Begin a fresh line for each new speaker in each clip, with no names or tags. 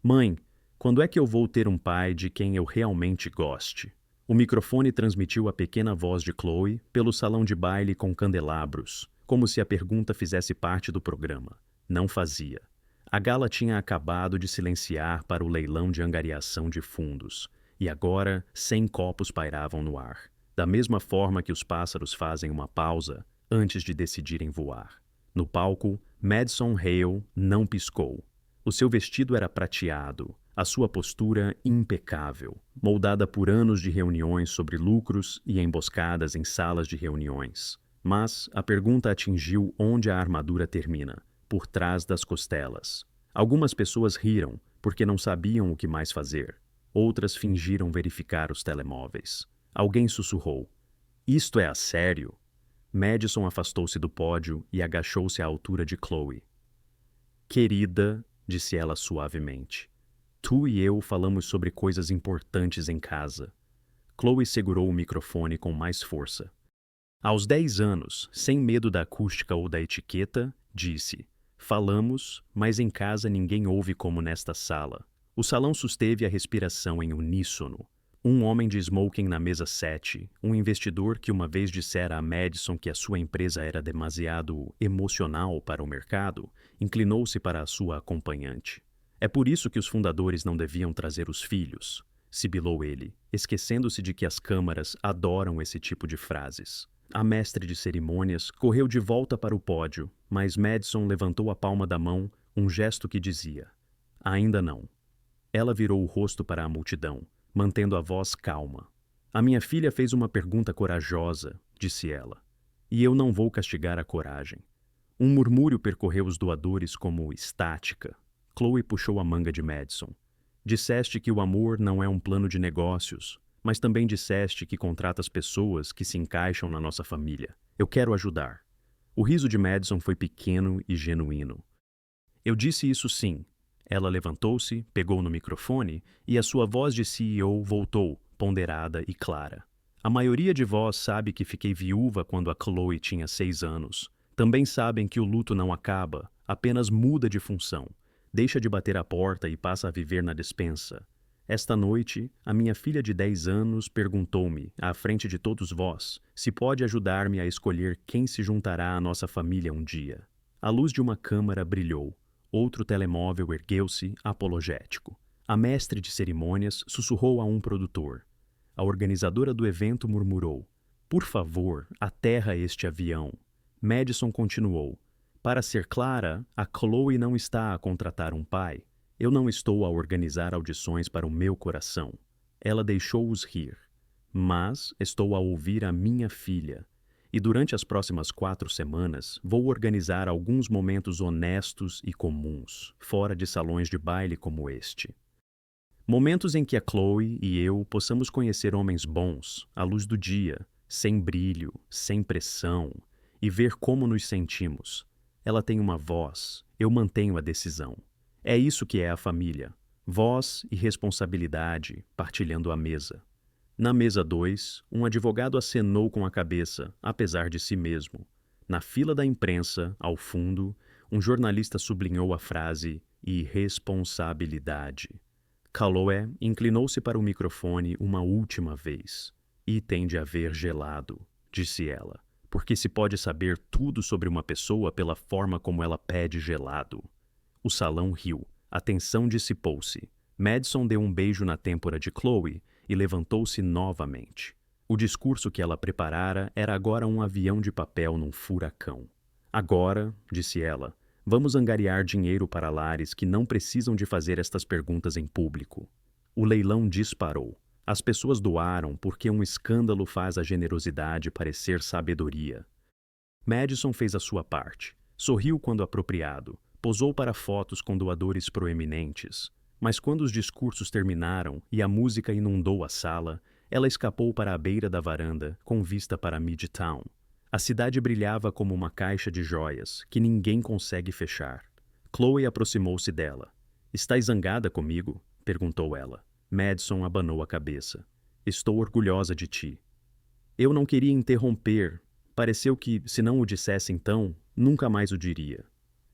Mãe, quando é que eu vou ter um pai de quem eu realmente goste? O microfone transmitiu a pequena voz de Chloe pelo salão de baile com candelabros, como se a pergunta fizesse parte do programa. Não fazia. A gala tinha acabado de silenciar para o leilão de angariação de fundos, e agora 100 copos pairavam no ar, da mesma forma que os pássaros fazem uma pausa antes de decidirem voar. No palco, Madison Hale não piscou. O seu vestido era prateado, a sua postura impecável, moldada por anos de reuniões sobre lucros e emboscadas em salas de reuniões. Mas a pergunta atingiu onde a armadura termina, por trás das costelas. Algumas pessoas riram, porque não sabiam o que mais fazer. Outras fingiram verificar os telemóveis. Alguém sussurrou: "Isto é a sério?" Madison afastou-se do pódio e agachou-se à altura de Chloe. "Querida", disse ela suavemente, "tu e eu falamos sobre coisas importantes em casa." Chloe segurou o microfone com mais força. Aos 10 anos, sem medo da acústica ou da etiqueta, disse: "Falamos, mas em casa ninguém ouve como nesta sala." O salão susteve a respiração em uníssono. Um homem de smoking na mesa 7, um investidor que uma vez dissera a Madison que a sua empresa era demasiado emocional para o mercado, inclinou-se para a sua acompanhante. "É por isso que os fundadores não deviam trazer os filhos", sibilou ele, esquecendo-se de que as câmaras adoram esse tipo de frases. A mestre de cerimônias correu de volta para o pódio, mas Madison levantou a palma da mão, um gesto que dizia: "Ainda não." Ela virou o rosto para a multidão, mantendo a voz calma. "A minha filha fez uma pergunta corajosa", disse ela, "e eu não vou castigar a coragem." Um murmúrio percorreu os doadores como estática. Chloe puxou a manga de Madison. "Disseste que o amor não é um plano de negócios, mas também disseste que contratas pessoas que se encaixam na nossa família. Eu quero ajudar." O riso de Madison foi pequeno e genuíno. "Eu disse isso sim." Ela levantou-se, pegou no microfone e a sua voz de CEO voltou, ponderada e clara. "A maioria de vós sabe que fiquei viúva quando a Chloe tinha 6 anos. Também sabem que o luto não acaba, apenas muda de função. Deixa de bater a porta e passa a viver na despensa. Esta noite, a minha filha de 10 anos perguntou-me, à frente de todos vós, se pode ajudar-me a escolher quem se juntará à nossa família um dia." A luz de uma câmara brilhou. Outro telemóvel ergueu-se, apologético. A mestre de cerimônias sussurrou a um produtor. A organizadora do evento murmurou: "Por favor, aterra este avião." Madison continuou: "Para ser clara, a Chloe não está a contratar um pai. Eu não estou a organizar audições para o meu coração." Ela deixou-os rir. "Mas estou a ouvir a minha filha. E durante as próximas 4 semanas, vou organizar alguns momentos honestos e comuns, fora de salões de baile como este. Momentos em que a Chloe e eu possamos conhecer homens bons, à luz do dia, sem brilho, sem pressão, e ver como nos sentimos. Ela tem uma voz, eu mantenho a decisão. É isso que é a família. Voz e responsabilidade, partilhando a mesa." Na mesa 2, um advogado acenou com a cabeça, apesar de si mesmo. Na fila da imprensa, ao fundo, um jornalista sublinhou a frase "irresponsabilidade." Calloway inclinou-se para o microfone uma última vez. "E tem de haver gelado", disse ela, "porque se pode saber tudo sobre uma pessoa pela forma como ela pede gelado." O salão riu. A tensão dissipou-se. Madison deu um beijo na têmpora de Chloe e levantou-se novamente. O discurso que ela preparara era agora um avião de papel num furacão. "Agora", disse ela, "vamos angariar dinheiro para lares que não precisam de fazer estas perguntas em público." O leilão disparou. As pessoas doaram porque um escândalo faz a generosidade parecer sabedoria. Madison fez a sua parte. Sorriu quando apropriado. Posou para fotos com doadores proeminentes. Mas quando os discursos terminaram e a música inundou a sala, ela escapou para a beira da varanda, com vista para Midtown. A cidade brilhava como uma caixa de joias, que ninguém consegue fechar. Chloe aproximou-se dela. "Estás zangada comigo?" perguntou ela. Madison abanou a cabeça. "Estou orgulhosa de ti." "Eu não queria interromper. Pareceu que, se não o dissesse então, nunca mais o diria."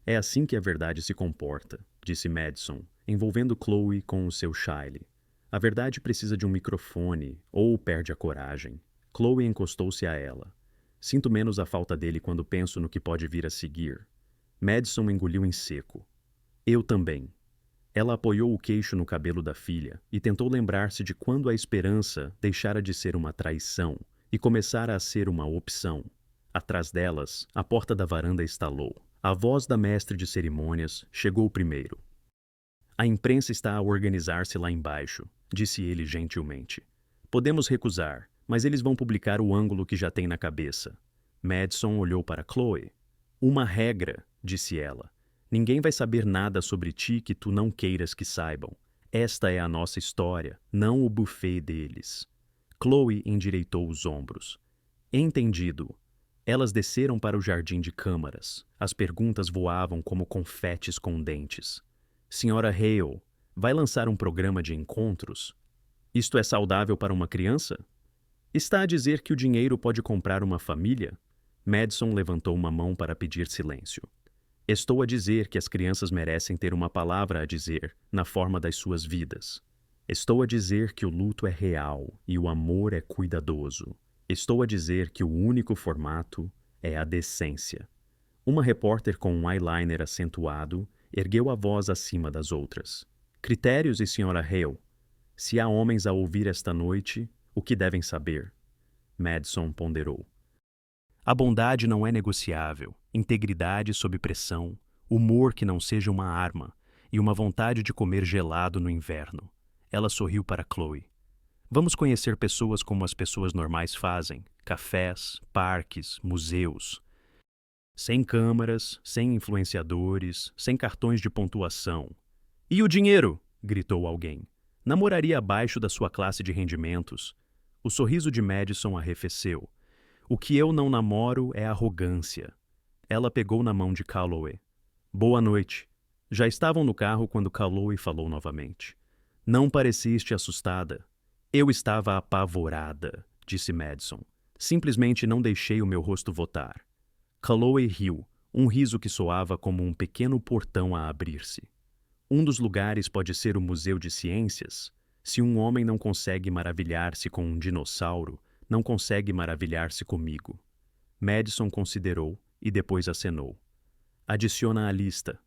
É assim que a verdade se comporta, disse Madison, envolvendo Chloe com o seu chile. A verdade precisa de um microfone, ou perde a coragem. Chloe encostou-se a ela. Sinto menos a falta dele quando penso no que pode vir a seguir. Madison engoliu em seco. Eu também. Ela apoiou o queixo no cabelo da filha e tentou lembrar-se de quando a esperança deixara de ser uma traição e começara a ser uma opção. Atrás delas, a porta da varanda estalou. A voz da mestre de cerimônias chegou primeiro. A imprensa está a organizar-se lá embaixo, disse ele gentilmente. Podemos recusar, mas eles vão publicar o ângulo que já tem na cabeça. Madison olhou para Chloe. Uma regra, disse ela. Ninguém vai saber nada sobre ti que tu não queiras que saibam. Esta é a nossa história, não o buffet deles. Chloe endireitou os ombros. Entendido. Elas desceram para o jardim de câmaras. As perguntas voavam como confetes com dentes. Senhora Hale, vai lançar um programa de encontros? Isto é saudável para uma criança? Está a dizer que o dinheiro pode comprar uma família? Madison levantou uma mão para pedir silêncio. Estou a dizer que as crianças merecem ter uma palavra a dizer na forma das suas vidas. Estou a dizer que o luto é real e o amor é cuidadoso. Estou a dizer que o único formato é a decência. Uma repórter com um eyeliner acentuado ergueu a voz acima das outras. Critérios e Sra. Hale. Se há homens a ouvir esta noite, o que devem saber? Madison ponderou. A bondade não é negociável, integridade sob pressão, humor que não seja uma arma e uma vontade de comer gelado no inverno. Ela sorriu para Chloe. Vamos conhecer pessoas como as pessoas normais fazem, cafés, parques, museus. Sem câmaras, sem influenciadores, sem cartões de pontuação. E o dinheiro? Gritou alguém. Namoraria abaixo da sua classe de rendimentos. O sorriso de Madison arrefeceu. O que eu não namoro é arrogância. Ela pegou na mão de Calloway. Boa noite. Já estavam no carro quando Calloway falou novamente. Não pareciste assustada. Eu estava apavorada, disse Madison. Simplesmente não deixei o meu rosto votar. Calloway riu, um riso que soava como um pequeno portão a abrir-se. Um dos lugares pode ser o Museu de Ciências. Se um homem não consegue maravilhar-se com um dinossauro, não consegue maravilhar-se comigo. Madison considerou e depois acenou. Adiciona à lista.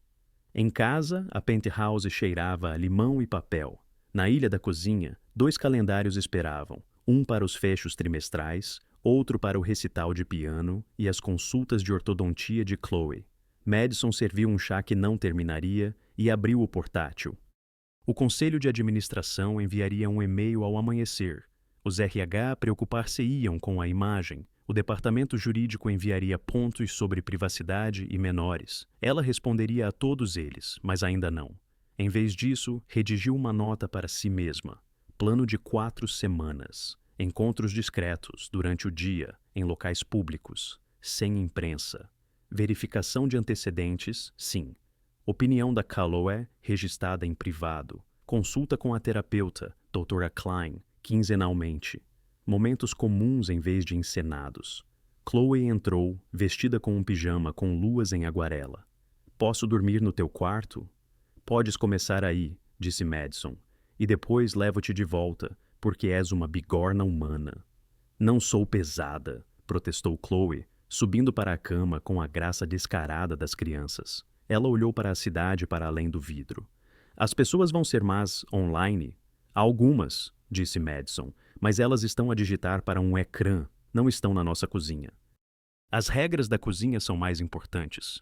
Em casa, a penthouse cheirava a limão e papel. Na ilha da cozinha, 2 calendários esperavam, um para os fechos trimestrais, outro para o recital de piano e as consultas de ortodontia de Chloe. Madison serviu um chá que não terminaria e abriu o portátil. O conselho de administração enviaria um e-mail ao amanhecer. Os RH preocupar-se-iam com a imagem. O departamento jurídico enviaria pontos sobre privacidade e menores. Ela responderia a todos eles, mas ainda não. Em vez disso, redigiu uma nota para si mesma. Plano de 4 semanas. Encontros discretos, durante o dia, em locais públicos, sem imprensa. Verificação de antecedentes, sim. Opinião da Calloway, registrada em privado. Consulta com a terapeuta, Dra. Klein, quinzenalmente. Momentos comuns em vez de encenados. Chloe entrou, vestida com um pijama com luas em aguarela. Posso dormir no teu quarto? Podes começar aí, disse Madison, e depois levo-te de volta, porque és uma bigorna humana. Não sou pesada, protestou Chloe, subindo para a cama com a graça descarada das crianças. Ela olhou para a cidade para além do vidro. As pessoas vão ser más online? Algumas, disse Madison, mas elas estão a digitar para um ecrã, não estão na nossa cozinha. As regras da cozinha são mais importantes.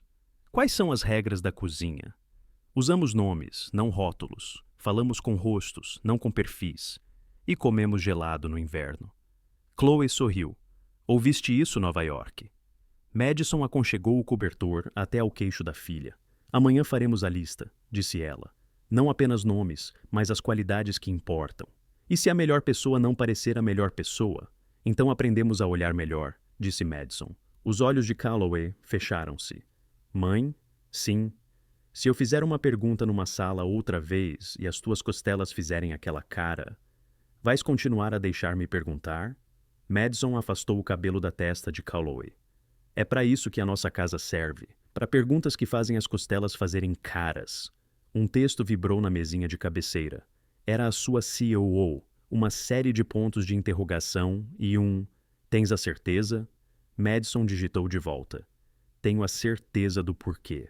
Quais são as regras da cozinha? Usamos nomes, não rótulos. Falamos com rostos, não com perfis. E comemos gelado no inverno. Chloe sorriu. Ouviste isso, Nova York? Madison aconchegou o cobertor até ao queixo da filha. Amanhã faremos a lista, disse ela. Não apenas nomes, mas as qualidades que importam. E se a melhor pessoa não parecer a melhor pessoa? Então aprendemos a olhar melhor, disse Madison. Os olhos de Calloway fecharam-se. Mãe? Sim. Se eu fizer uma pergunta numa sala outra vez e as tuas costelas fizerem aquela cara, vais continuar a deixar-me perguntar? Madison afastou o cabelo da testa de Calloway. É para isso que a nossa casa serve, para perguntas que fazem as costelas fazerem caras. Um texto vibrou na mesinha de cabeceira. Era a sua COO, uma série de pontos de interrogação e um "Tens a certeza?" Madison digitou de volta. "Tenho a certeza do porquê.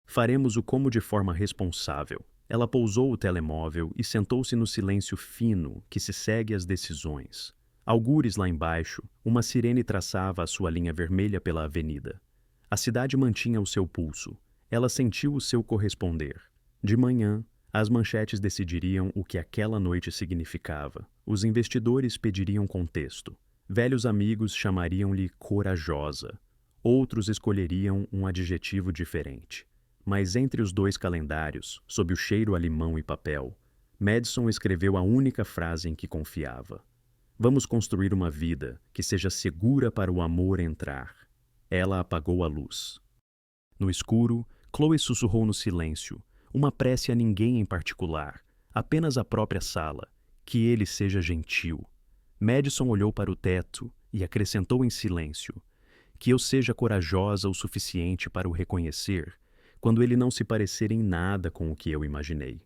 Faremos o como de forma responsável." Ela pousou o telemóvel e sentou-se no silêncio fino que se segue às decisões. Algures lá embaixo, uma sirene traçava a sua linha vermelha pela avenida. A cidade mantinha o seu pulso. Ela sentiu o seu corresponder. De manhã, as manchetes decidiriam o que aquela noite significava. Os investidores pediriam contexto. Velhos amigos chamariam-lhe corajosa. Outros escolheriam um adjetivo diferente. Mas entre os dois calendários, sob o cheiro a limão e papel, Madison escreveu a única frase em que confiava. "Vamos construir uma vida que seja segura para o amor entrar." Ela apagou a luz. No escuro, Chloe sussurrou no silêncio, uma prece a ninguém em particular, apenas a própria sala, que ele seja gentil. Madison olhou para o teto e acrescentou em silêncio, que eu seja corajosa o suficiente para o reconhecer, quando ele não se parecer em nada com o que eu imaginei.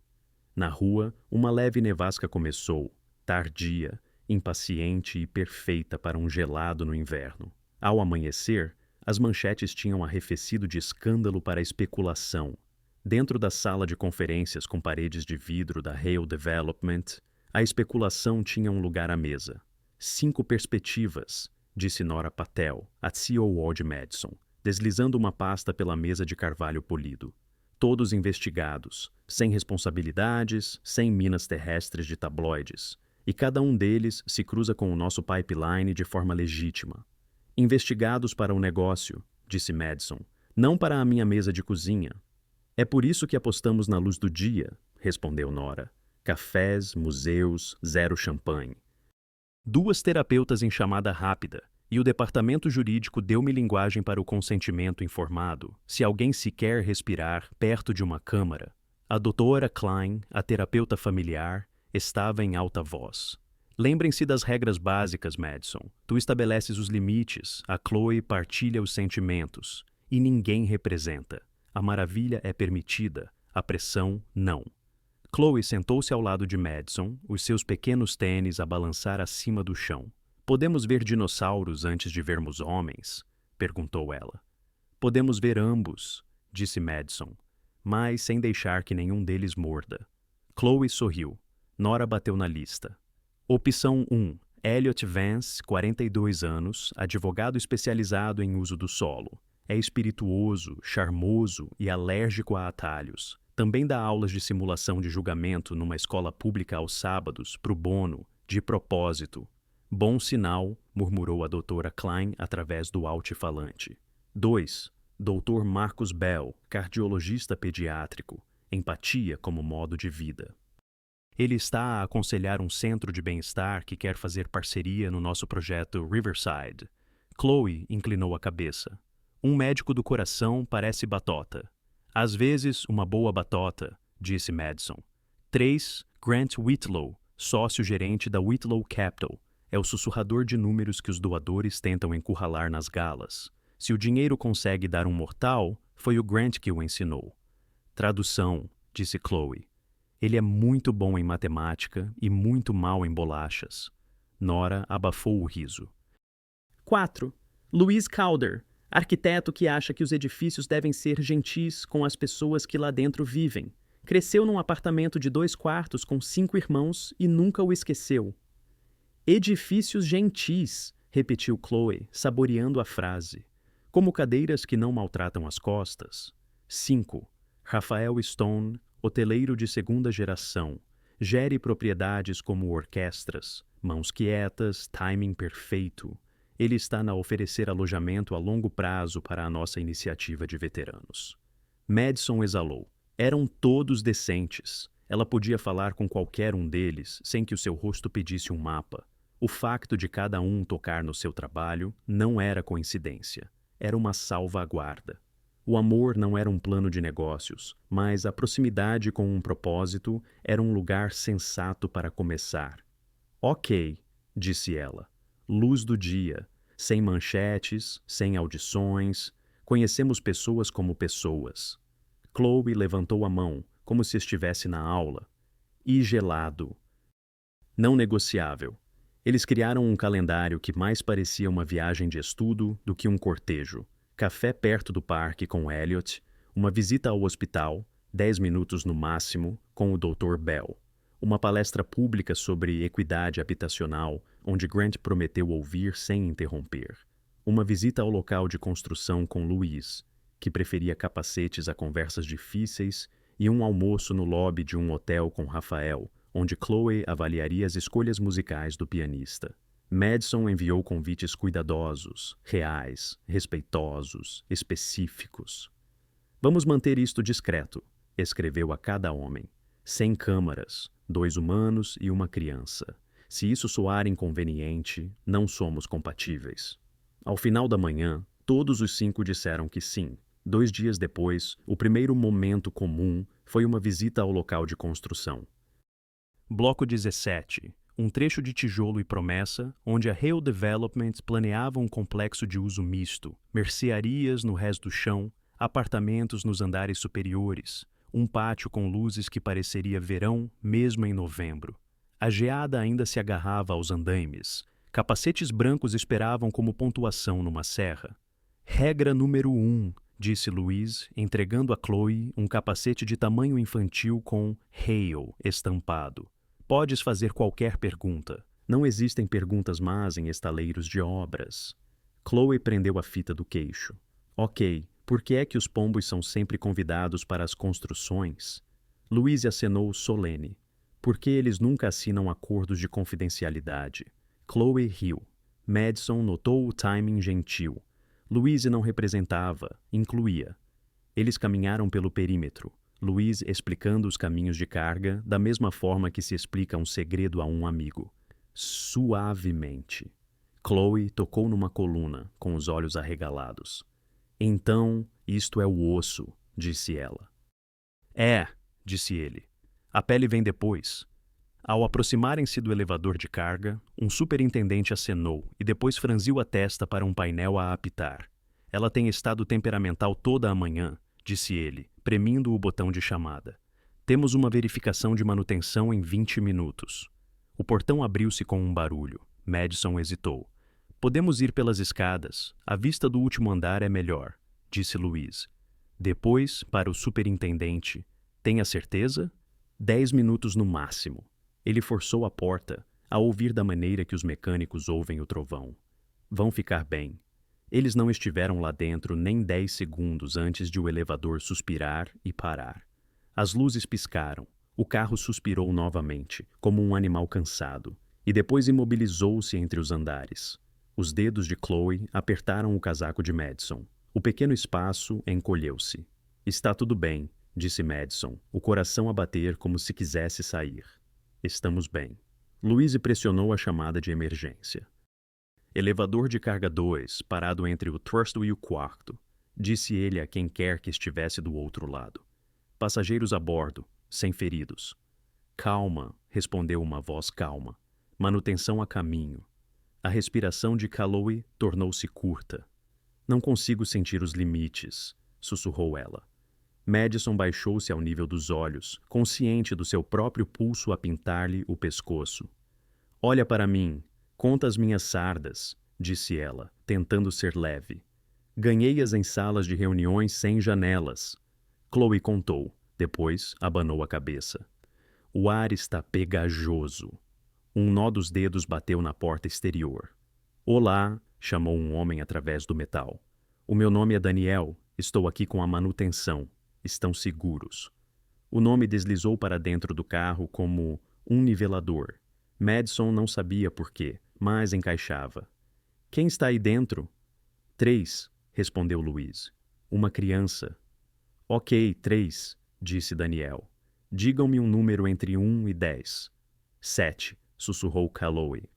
Na rua, uma leve nevasca começou, tardia, impaciente e perfeita para um gelado no inverno. Ao amanhecer, as manchetes tinham arrefecido de escândalo para especulação. Dentro da sala de conferências com paredes de vidro da Hale Development, a especulação tinha um lugar à mesa. 5 perspectivas, disse Nora Patel, a COO de Madison, deslizando uma pasta pela mesa de carvalho polido. Todos investigados, sem responsabilidades, sem minas terrestres de tabloides. E cada um deles se cruza com o nosso pipeline de forma legítima. Investigados para o negócio, disse Madison, não para a minha mesa de cozinha. É por isso que apostamos na luz do dia, respondeu Nora. Cafés, museus, zero champanhe. 2 terapeutas em chamada rápida, e o departamento jurídico deu-me linguagem para o consentimento informado, se alguém sequer respirar perto de uma câmara. A doutora Klein, a terapeuta familiar, estava em alta voz. Lembrem-se das regras básicas, Madison. Tu estabeleces os limites, a Chloe partilha os sentimentos, e ninguém representa. A maravilha é permitida, a pressão não. Chloe sentou-se ao lado de Madison, os seus pequenos tênis a balançar acima do chão. "Podemos ver dinossauros antes de vermos homens?" perguntou ela. "Podemos ver ambos", disse Madison, mas sem deixar que nenhum deles morda. Chloe sorriu. Nora bateu na lista. Opção 1. Elliot Vance, 42 anos, advogado especializado em uso do solo. É espirituoso, charmoso e alérgico a atalhos. Também dá aulas de simulação de julgamento numa escola pública aos sábados, pro bono, de propósito. "Bom sinal", murmurou a doutora Klein através do altifalante. 2. Dr. Marcus Bell, cardiologista pediátrico. Empatia como modo de vida. Ele está a aconselhar um centro de bem-estar que quer fazer parceria no nosso projeto Riverside. Chloe inclinou a cabeça. "Um médico do coração parece batota." "Às vezes, uma boa batota", disse Madison. 3. Grant Whitlow, sócio-gerente da Whitlow Capital. É o sussurrador de números que os doadores tentam encurralar nas galas. Se o dinheiro consegue dar um mortal, foi o Grant que o ensinou. "Tradução", disse Chloe. "Ele é muito bom em matemática e muito mal em bolachas." Nora abafou o riso. 4. Louis Calder, arquiteto que acha que os edifícios devem ser gentis com as pessoas que lá dentro vivem. Cresceu num apartamento de 2 quartos com 5 irmãos e nunca o esqueceu. "Edifícios gentis", repetiu Chloe, saboreando a frase. "Como cadeiras que não maltratam as costas." 5. Rafael Stone, hoteleiro de 2ª geração. Gere propriedades como orquestras, mãos quietas, timing perfeito. Ele está a oferecer alojamento a longo prazo para a nossa iniciativa de veteranos. Madison exalou. Eram todos decentes. Ela podia falar com qualquer um deles sem que o seu rosto pedisse um mapa. O facto de cada um tocar no seu trabalho não era coincidência. Era uma salvaguarda. O amor não era um plano de negócios, mas a proximidade com um propósito era um lugar sensato para começar. "Ok", disse ela. Luz do dia, sem manchetes, sem audições. Conhecemos pessoas como pessoas. Chloe levantou a mão, como se estivesse na aula. E gelado. Não negociável. Eles criaram um calendário que mais parecia uma viagem de estudo do que um cortejo. Café perto do parque com Elliot, uma visita ao hospital, 10 minutos no máximo, com o Dr. Bell. Uma palestra pública sobre equidade habitacional, onde Grant prometeu ouvir sem interromper. Uma visita ao local de construção com Louise, que preferia capacetes a conversas difíceis, e um almoço no lobby de um hotel com Rafael, onde Chloe avaliaria as escolhas musicais do pianista. Madison enviou convites cuidadosos, reais, respeitosos, específicos. Vamos manter isto discreto, escreveu a cada homem. 100 câmaras, 2 humanos e uma criança. Se isso soar inconveniente, não somos compatíveis. Ao final da manhã, todos os 5 disseram que sim. 2 dias depois, o primeiro momento comum foi uma visita ao local de construção. Bloco 17. Um trecho de tijolo e promessa, onde a Hale Development planeava um complexo de uso misto, mercearias no resto do chão, apartamentos nos andares superiores, um pátio com luzes que pareceria verão mesmo em novembro. A geada ainda se agarrava aos andaimes. Capacetes brancos esperavam como pontuação numa serra. Regra número 1, disse Louise, entregando a Chloe um capacete de tamanho infantil com Hale estampado. Podes fazer qualquer pergunta. Não existem perguntas más em estaleiros de obras. Chloe prendeu a fita do queixo. Ok, por que é que os pombos são sempre convidados para as construções? Louise acenou solene. Por que eles nunca assinam acordos de confidencialidade? Chloe riu. Madison notou o timing gentil. Louise não representava, incluía. Eles caminharam pelo perímetro. Louise explicando os caminhos de carga da mesma forma que se explica um segredo a um amigo. Suavemente. Chloe tocou numa coluna, com os olhos arregalados. Então, isto é o osso, disse ela. É, disse ele. A pele vem depois. Ao aproximarem-se do elevador de carga, um superintendente acenou e depois franziu a testa para um painel a apitar. Ela tem estado temperamental toda a manhã, disse ele, premindo o botão de chamada. Temos uma verificação de manutenção em 20 minutos. O portão abriu-se com um barulho. Madison hesitou. Podemos ir pelas escadas. A vista do último andar é melhor, disse Louise. Depois, para o superintendente. Tenha certeza? 10 minutos no máximo. Ele forçou a porta, a ouvir da maneira que os mecânicos ouvem o trovão. Vão ficar bem. Eles não estiveram lá dentro nem 10 segundos antes de o elevador suspirar e parar. As luzes piscaram. O carro suspirou novamente, como um animal cansado, e depois imobilizou-se entre os andares. Os dedos de Chloe apertaram o casaco de Madison. O pequeno espaço encolheu-se. Está tudo bem, disse Madison, o coração a bater como se quisesse sair. Estamos bem. Louise pressionou a chamada de emergência. Elevador de carga 2, parado entre o terceiro e o quarto, disse ele a quem quer que estivesse do outro lado. Passageiros a bordo, sem feridos. Calma, respondeu uma voz calma. Manutenção a caminho. A respiração de Chloe tornou-se curta. Não consigo sentir os limites, sussurrou ela. Madison baixou-se ao nível dos olhos, consciente do seu próprio pulso a pintar-lhe o pescoço. Olha para mim. Conta as minhas sardas, disse ela, tentando ser leve. Ganhei-as em salas de reuniões sem janelas. Chloe contou, depois abanou a cabeça. O ar está pegajoso. Um nó dos dedos bateu na porta exterior. Olá, chamou um homem através do metal. O meu nome é Daniel, estou aqui com a manutenção. Estão seguros. O nome deslizou para dentro do carro como um nivelador. Madison não sabia por quê, mas encaixava. Quem está aí dentro? 3, respondeu Louise. Uma criança. Ok, 3, disse Daniel. Digam-me um número entre 1 e 10. 7, sussurrou Chloe.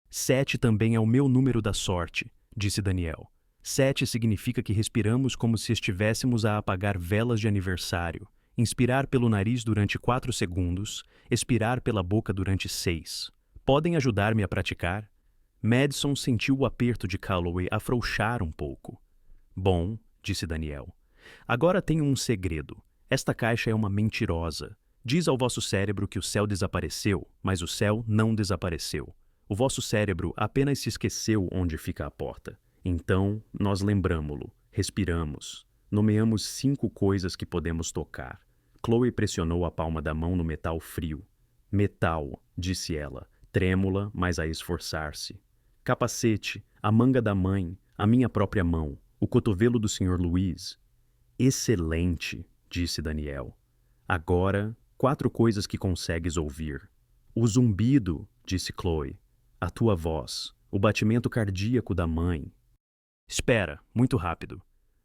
7 também é o meu número da sorte, disse Daniel. 7 significa que respiramos como se estivéssemos a apagar velas de aniversário. Inspirar pelo nariz durante 4 segundos, expirar pela boca durante 6. Podem ajudar-me a praticar? Madison sentiu o aperto de Chloe afrouxar um pouco. Bom, disse Daniel. Agora tenho um segredo. Esta caixa é uma mentirosa. Diz ao vosso cérebro que o céu desapareceu, mas o céu não desapareceu. O vosso cérebro apenas se esqueceu onde fica a porta. Então, nós lembramo-lo, respiramos, nomeamos 5 coisas que podemos tocar. Chloe pressionou a palma da mão no metal frio. Metal, disse ela, trêmula, mas a esforçar-se. Capacete, a manga da mãe, a minha própria mão, o cotovelo do Sr. Luiz. Excelente, disse Daniel. Agora, 4 coisas que consegues ouvir. O zumbido, disse Chloe. A tua voz, o batimento cardíaco da mãe. Espera, muito rápido.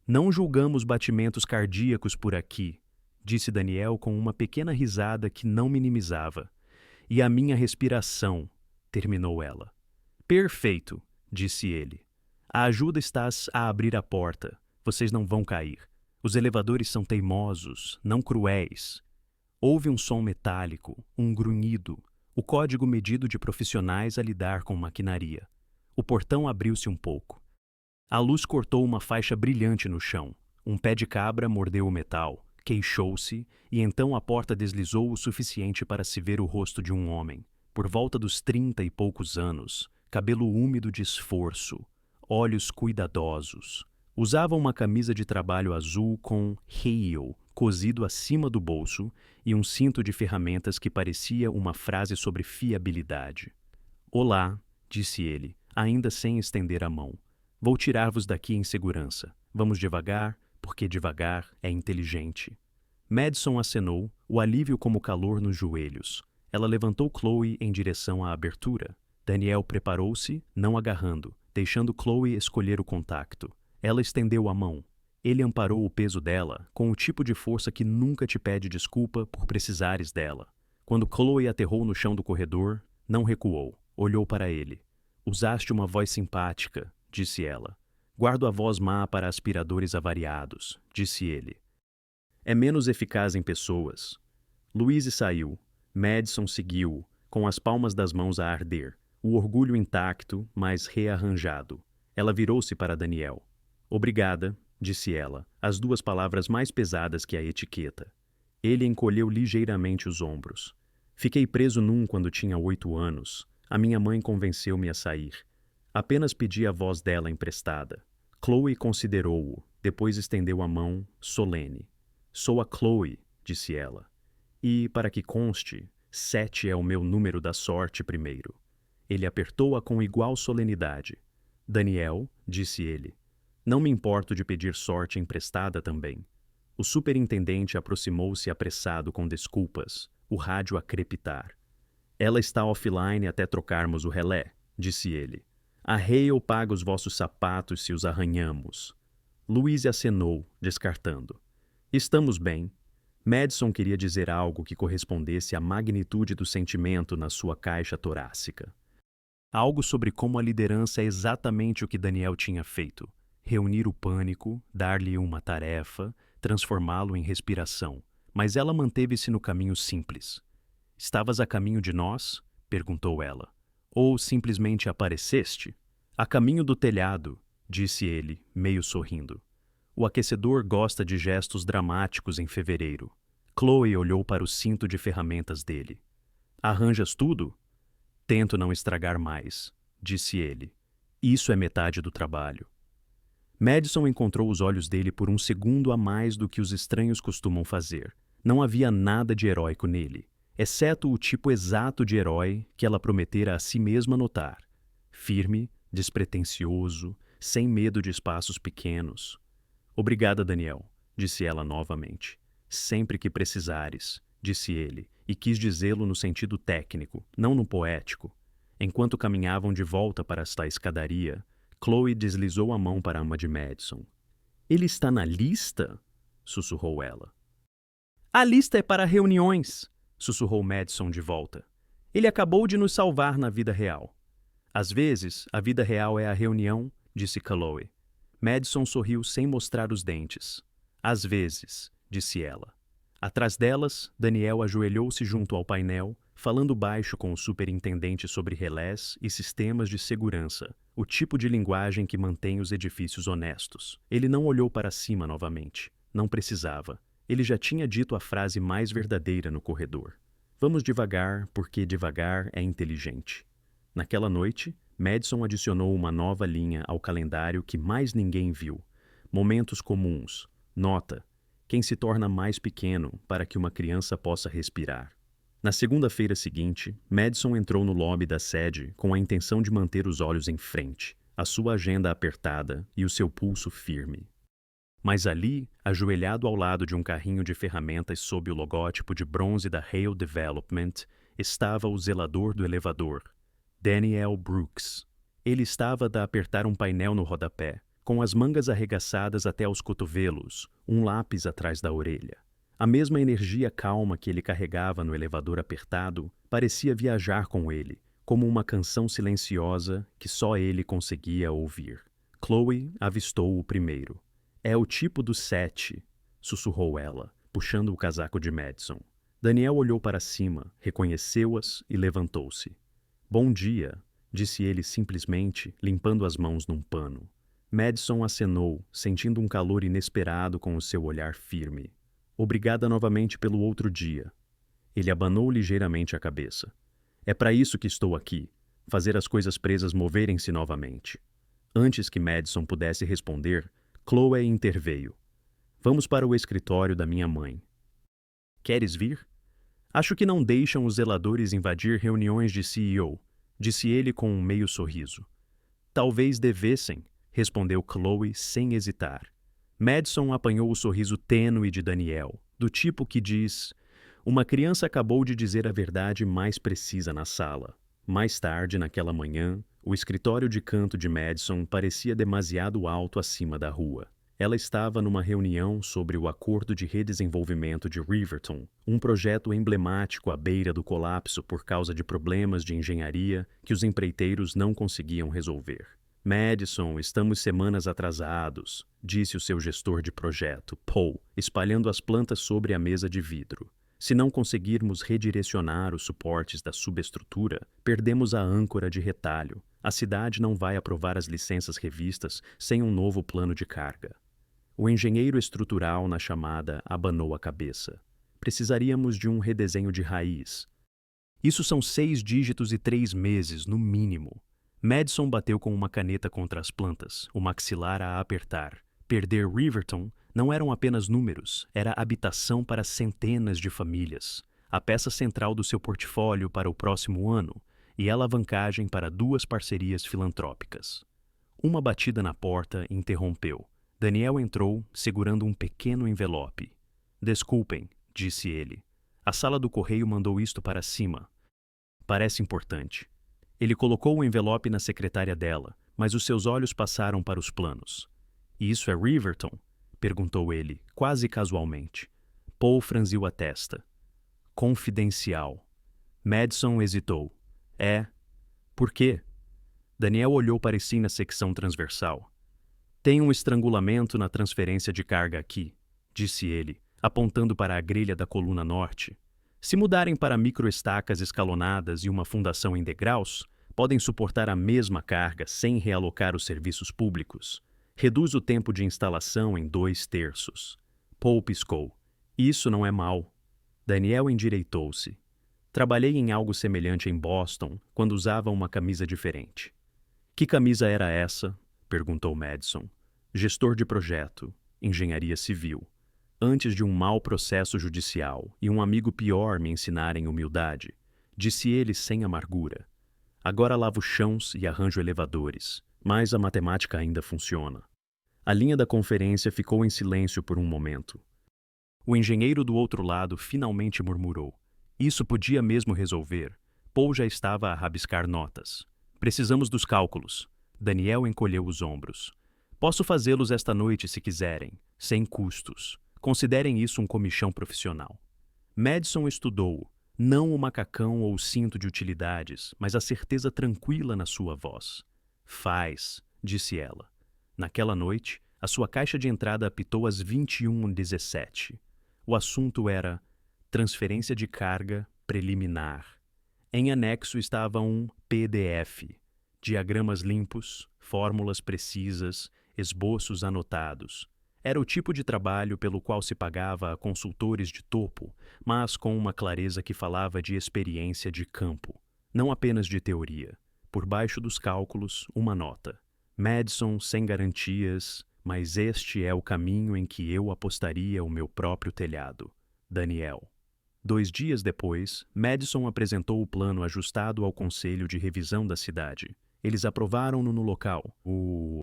Não julgamos batimentos cardíacos por aqui, disse Daniel com uma pequena risada que não minimizava. E a minha respiração, terminou ela. Perfeito, disse ele. A ajuda estás a abrir a porta. Vocês não vão cair. Os elevadores são teimosos, não cruéis. Houve um som metálico, um grunhido, o código medido de profissionais a lidar com maquinaria. O portão abriu-se um pouco. A luz cortou uma faixa brilhante no chão. Um pé de cabra mordeu o metal, queixou-se, e então a porta deslizou o suficiente para se ver o rosto de um homem, por volta dos 30 e poucos anos, cabelo úmido de esforço, olhos cuidadosos. Usava uma camisa de trabalho azul com Hale cosido acima do bolso e um cinto de ferramentas que parecia uma frase sobre fiabilidade. Olá, disse ele, ainda sem estender a mão. Vou tirar-vos daqui em segurança. Vamos devagar, porque devagar é inteligente. Madison acenou, o alívio como calor nos joelhos. Ela levantou Chloe em direção à abertura. Daniel preparou-se, não agarrando, deixando Chloe escolher o contacto. Ela estendeu a mão. Ele amparou o peso dela, com o tipo de força que nunca te pede desculpa por precisares dela. Quando Chloe aterrou no chão do corredor, não recuou. Olhou para ele. Usaste uma voz simpática, disse ela. Guardo a voz má para aspiradores avariados, disse ele. É menos eficaz em pessoas. Louise saiu. Madison seguiu, com as palmas das mãos a arder, o orgulho intacto, mas rearranjado. Ela virou-se para Daniel. Obrigada, disse ela, as 2 palavras mais pesadas que a etiqueta. Ele encolheu ligeiramente os ombros. Fiquei preso num quando tinha 8 anos. A minha mãe convenceu-me a sair. Apenas pedi a voz dela emprestada. Chloe considerou-o, depois estendeu a mão, solene. Sou a Chloe, disse ela. E, para que conste, 7 é o meu número da sorte primeiro. Ele apertou-a com igual solenidade. Daniel, disse ele. Não me importo de pedir sorte emprestada também. O superintendente aproximou-se apressado com desculpas, o rádio a crepitar. Ela está offline até trocarmos o relé, disse ele. A Hale paga os vossos sapatos se os arranhamos. Louise acenou, descartando. Estamos bem. Madison queria dizer algo que correspondesse à magnitude do sentimento na sua caixa torácica. Algo sobre como a liderança é exatamente o que Daniel tinha feito. Reunir o pânico, dar-lhe uma tarefa, transformá-lo em respiração. Mas ela manteve-se no caminho simples. Estavas a caminho de nós? Perguntou ela. Ou simplesmente apareceste? A caminho do telhado, disse ele, meio sorrindo. O aquecedor gosta de gestos dramáticos em fevereiro. Chloe olhou para o cinto de ferramentas dele. Arranjas tudo? Tento não estragar mais, disse ele. Isso é metade do trabalho. Madison encontrou os olhos dele por um segundo a mais do que os estranhos costumam fazer. Não havia nada de heróico nele, exceto o tipo exato de herói que ela prometera a si mesma notar. Firme, despretensioso, sem medo de espaços pequenos. Obrigada, Daniel, disse ela novamente. Sempre que precisares, disse ele, e quis dizê-lo no sentido técnico, não no poético. Enquanto caminhavam de volta para esta escadaria, Chloe deslizou a mão para a ama de Madison. Ele está na lista? Sussurrou ela. A lista é para reuniões, sussurrou Madison de volta. Ele acabou de nos salvar na vida real. Às vezes, a vida real é a reunião, disse Chloe. Madison sorriu sem mostrar os dentes. Às vezes, disse ela. Atrás delas, Daniel ajoelhou-se junto ao painel, falando baixo com o superintendente sobre relés e sistemas de segurança, o tipo de linguagem que mantém os edifícios honestos. Ele não olhou para cima novamente. Não precisava. Ele já tinha dito a frase mais verdadeira no corredor. Vamos devagar, porque devagar é inteligente. Naquela noite, Madison adicionou uma nova linha ao calendário que mais ninguém viu. Momentos comuns. Nota: quem se torna mais pequeno para que uma criança possa respirar. Na segunda-feira seguinte, Madison entrou no lobby da sede com a intenção de manter os olhos em frente, a sua agenda apertada e o seu pulso firme. Mas ali, ajoelhado ao lado de um carrinho de ferramentas sob o logótipo de bronze da Hale Development, estava o zelador do elevador, Daniel Brooks. Ele estava a apertar um painel no rodapé, com as mangas arregaçadas até aos cotovelos, um lápis atrás da orelha. A mesma energia calma que ele carregava no elevador apertado parecia viajar com ele, como uma canção silenciosa que só ele conseguia ouvir. Chloe avistou-o primeiro. É o tipo do 7, sussurrou ela, puxando o casaco de Madison. Daniel olhou para cima, reconheceu-as e levantou-se. Bom dia, disse ele simplesmente, limpando as mãos num pano. Madison acenou, sentindo um calor inesperado com o seu olhar firme. Obrigada novamente pelo outro dia. Ele abanou ligeiramente a cabeça. É para isso que estou aqui, fazer as coisas presas moverem-se novamente. Antes que Madison pudesse responder, Chloe interveio. Vamos para o escritório da minha mãe. Queres vir? Acho que não deixam os zeladores invadir reuniões de CEO, disse ele com um meio sorriso. Talvez devessem, respondeu Chloe sem hesitar. Madison apanhou o sorriso tênue de Daniel, do tipo que diz: uma criança acabou de dizer a verdade mais precisa na sala. Mais tarde, naquela manhã, o escritório de canto de Madison parecia demasiado alto acima da rua. Ela estava numa reunião sobre o Acordo de Redesenvolvimento de Riverton, um projeto emblemático à beira do colapso por causa de problemas de engenharia que os empreiteiros não conseguiam resolver. Madison, estamos semanas atrasados, disse o seu gestor de projeto, Paul, espalhando as plantas sobre a mesa de vidro. Se não conseguirmos redirecionar os suportes da subestrutura, perdemos a âncora de retalho. A cidade não vai aprovar as licenças revistas sem um novo plano de carga. O engenheiro estrutural na chamada abanou a cabeça. Precisaríamos de um redesenho de raiz. Isso são 6 dígitos e 3 meses, no mínimo. Madison bateu com uma caneta contra as plantas, o maxilar a apertar. Perder Riverton não eram apenas números, era habitação para centenas de famílias, a peça central do seu portfólio para o próximo ano e alavancagem para 2 parcerias filantrópicas. Uma batida na porta interrompeu. Daniel entrou, segurando um pequeno envelope. Desculpem, disse ele. A sala do correio mandou isto para cima. Parece importante. Ele colocou o envelope na secretária dela, mas os seus olhos passaram para os planos. E isso é Riverton? Perguntou ele, quase casualmente. Paul franziu a testa. Confidencial. Madison hesitou. É. Por quê? Daniel olhou para si na secção transversal. Tem um estrangulamento na transferência de carga aqui, disse ele, apontando para a grelha da coluna norte. Se mudarem para microestacas escalonadas e uma fundação em degraus, podem suportar a mesma carga sem realocar os serviços públicos. Reduz o tempo de instalação em 2/3. Paul piscou. Isso não é mal. Daniel endireitou-se. Trabalhei em algo semelhante em Boston, quando usava uma camisa diferente. Que camisa era essa? Perguntou Madison. Gestor de projeto, engenharia civil. Antes de um mau processo judicial e um amigo pior me ensinarem humildade, disse ele sem amargura. Agora lavo chãos e arranjo elevadores, mas a matemática ainda funciona. A linha da conferência ficou em silêncio por um momento. O engenheiro do outro lado finalmente murmurou. Isso podia mesmo resolver. Paul já estava a rabiscar notas. Precisamos dos cálculos. Daniel encolheu os ombros. Posso fazê-los esta noite se quiserem, sem custos. Considerem isso um comichão profissional. Madison estudou, não o macacão ou o cinto de utilidades, mas a certeza tranquila na sua voz. Faz, disse ela. Naquela noite, a sua caixa de entrada apitou às 21h17. O assunto era transferência de carga preliminar. Em anexo estava um PDF, diagramas limpos, fórmulas precisas, esboços anotados. Era o tipo de trabalho pelo qual se pagava a consultores de topo, mas com uma clareza que falava de experiência de campo, não apenas de teoria. Por baixo dos cálculos, uma nota. Madison sem garantias, mas este é o caminho em que eu apostaria o meu próprio telhado. Daniel. 2 dias depois, Madison apresentou o plano ajustado ao Conselho de Revisão da cidade. Eles aprovaram-no no local. O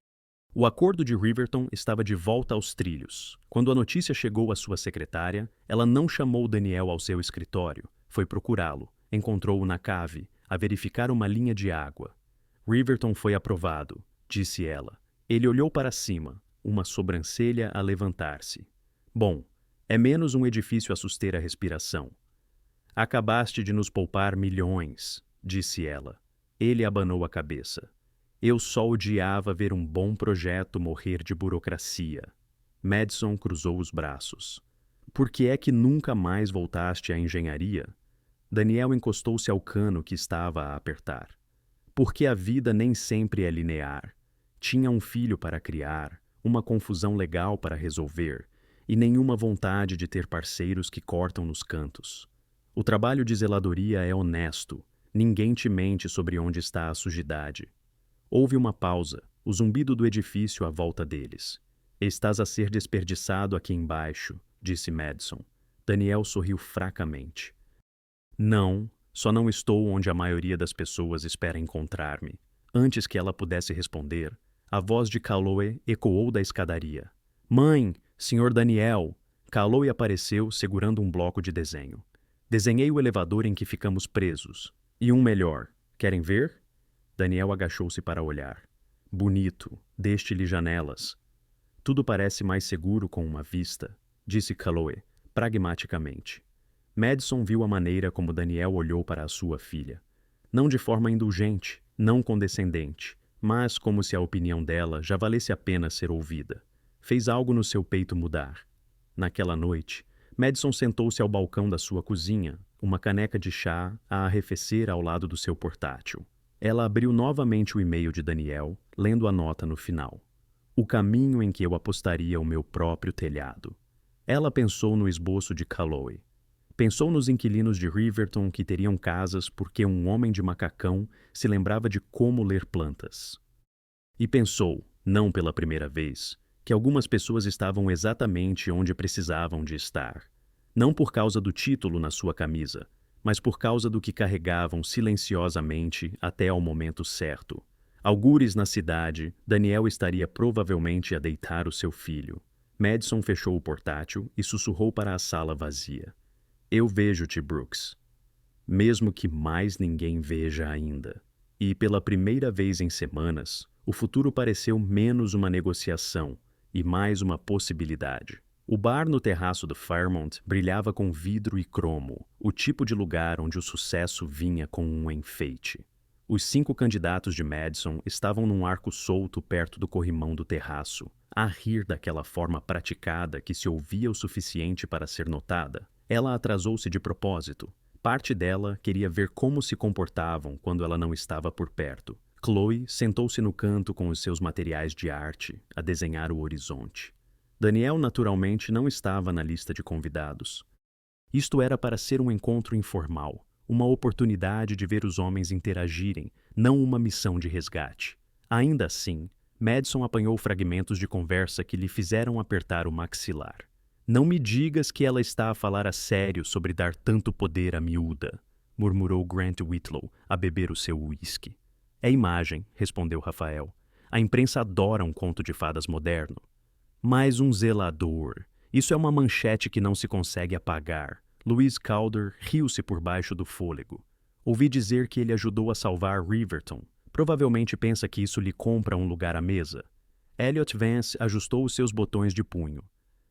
acordo de Riverton estava de volta aos trilhos. Quando a notícia chegou à sua secretária, ela não chamou Daniel ao seu escritório. Foi procurá-lo. Encontrou-o na cave, a verificar uma linha de água. Riverton foi aprovado, disse ela. Ele olhou para cima, uma sobrancelha a levantar-se. Bom, é menos um edifício a suster a respiração. Acabaste de nos poupar milhões, disse ela. Ele abanou a cabeça. Eu só odiava ver um bom projeto morrer de burocracia. Madison cruzou os braços. Por que é que nunca mais voltaste à engenharia? Daniel encostou-se ao cano que estava a apertar. Porque a vida nem sempre é linear. Tinha um filho para criar, uma confusão legal para resolver, e nenhuma vontade de ter parceiros que cortam nos cantos. O trabalho de zeladoria é honesto, ninguém te mente sobre onde está a sujidade. Houve uma pausa, o zumbido do edifício à volta deles. Estás a ser desperdiçado aqui embaixo, disse Madison. Daniel sorriu fracamente. Não, só não estou onde a maioria das pessoas espera encontrar-me. Antes que ela pudesse responder, a voz de Calloway ecoou da escadaria. Mãe, Sr. Daniel! Calloway apareceu segurando um bloco de desenho. Desenhei o elevador em que ficamos presos. E um melhor. Querem ver? Daniel agachou-se para olhar. Bonito, deste-lhe janelas. Tudo parece mais seguro com uma vista, disse Calloway, pragmaticamente. Madison viu a maneira como Daniel olhou para a sua filha. Não de forma indulgente, não condescendente, mas como se a opinião dela já valesse a pena ser ouvida. Fez algo no seu peito mudar. Naquela noite, Madison sentou-se ao balcão da sua cozinha, uma caneca de chá a arrefecer ao lado do seu portátil. Ela abriu novamente o e-mail de Daniel, lendo a nota no final. O caminho em que eu apostaria o meu próprio telhado. Ela pensou no esboço de Calloway. Pensou nos inquilinos de Riverton que teriam casas porque um homem de macacão se lembrava de como ler plantas. E pensou, não pela primeira vez, que algumas pessoas estavam exatamente onde precisavam de estar. Não por causa do título na sua camisa, mas por causa do que carregavam silenciosamente até ao momento certo. Algures na cidade, Daniel estaria provavelmente a deitar o seu filho. Madison fechou o portátil e sussurrou para a sala vazia. Eu vejo-te, Brooks. Mesmo que mais ninguém veja ainda. E pela primeira vez em semanas, o futuro pareceu menos uma negociação e mais uma possibilidade. O bar no terraço do Fairmont brilhava com vidro e cromo, o tipo de lugar onde o sucesso vinha com um enfeite. Os 5 candidatos de Madison estavam num arco solto perto do corrimão do terraço, a rir daquela forma praticada que se ouvia o suficiente para ser notada. Ela atrasou-se de propósito. Parte dela queria ver como se comportavam quando ela não estava por perto. Chloe sentou-se no canto com os seus materiais de arte, a desenhar o horizonte. Daniel naturalmente não estava na lista de convidados. Isto era para ser um encontro informal, uma oportunidade de ver os homens interagirem, não uma missão de resgate. Ainda assim, Madison apanhou fragmentos de conversa que lhe fizeram apertar o maxilar. Não me digas que ela está a falar a sério sobre dar tanto poder à miúda, murmurou Grant Whitlow, a beber o seu uísque. É imagem, respondeu Rafael. A imprensa adora um conto de fadas moderno. Mais um zelador. Isso é uma manchete que não se consegue apagar. Louise Calder riu-se por baixo do fôlego. Ouvi dizer que ele ajudou a salvar Riverton. Provavelmente pensa que isso lhe compra um lugar à mesa. Elliot Vance ajustou os seus botões de punho.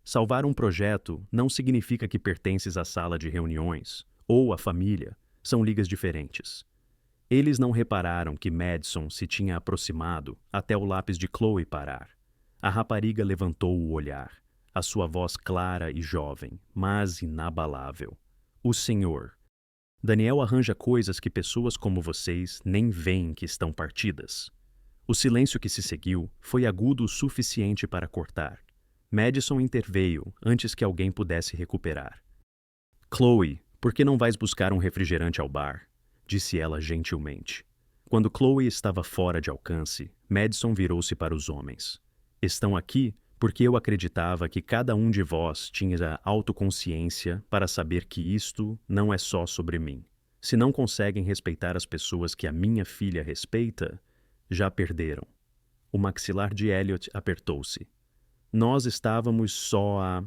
Salvar um projeto não significa que pertences à sala de reuniões ou à família. São ligas diferentes. Eles não repararam que Madison se tinha aproximado até o lápis de Chloe parar. A rapariga levantou o olhar, a sua voz clara e jovem, mas inabalável. O senhor. Daniel arranja coisas que pessoas como vocês nem veem que estão partidas. O silêncio que se seguiu foi agudo o suficiente para cortar. Madison interveio antes que alguém pudesse recuperar. Chloe, por que não vais buscar um refrigerante ao bar? Disse ela gentilmente. Quando Chloe estava fora de alcance, Madison virou-se para os homens. Estão aqui porque eu acreditava que cada um de vós tinha a autoconsciência para saber que isto não é só sobre mim. Se não conseguem respeitar as pessoas que a minha filha respeita, já perderam. O maxilar de Elliot apertou-se. Nós estávamos só a...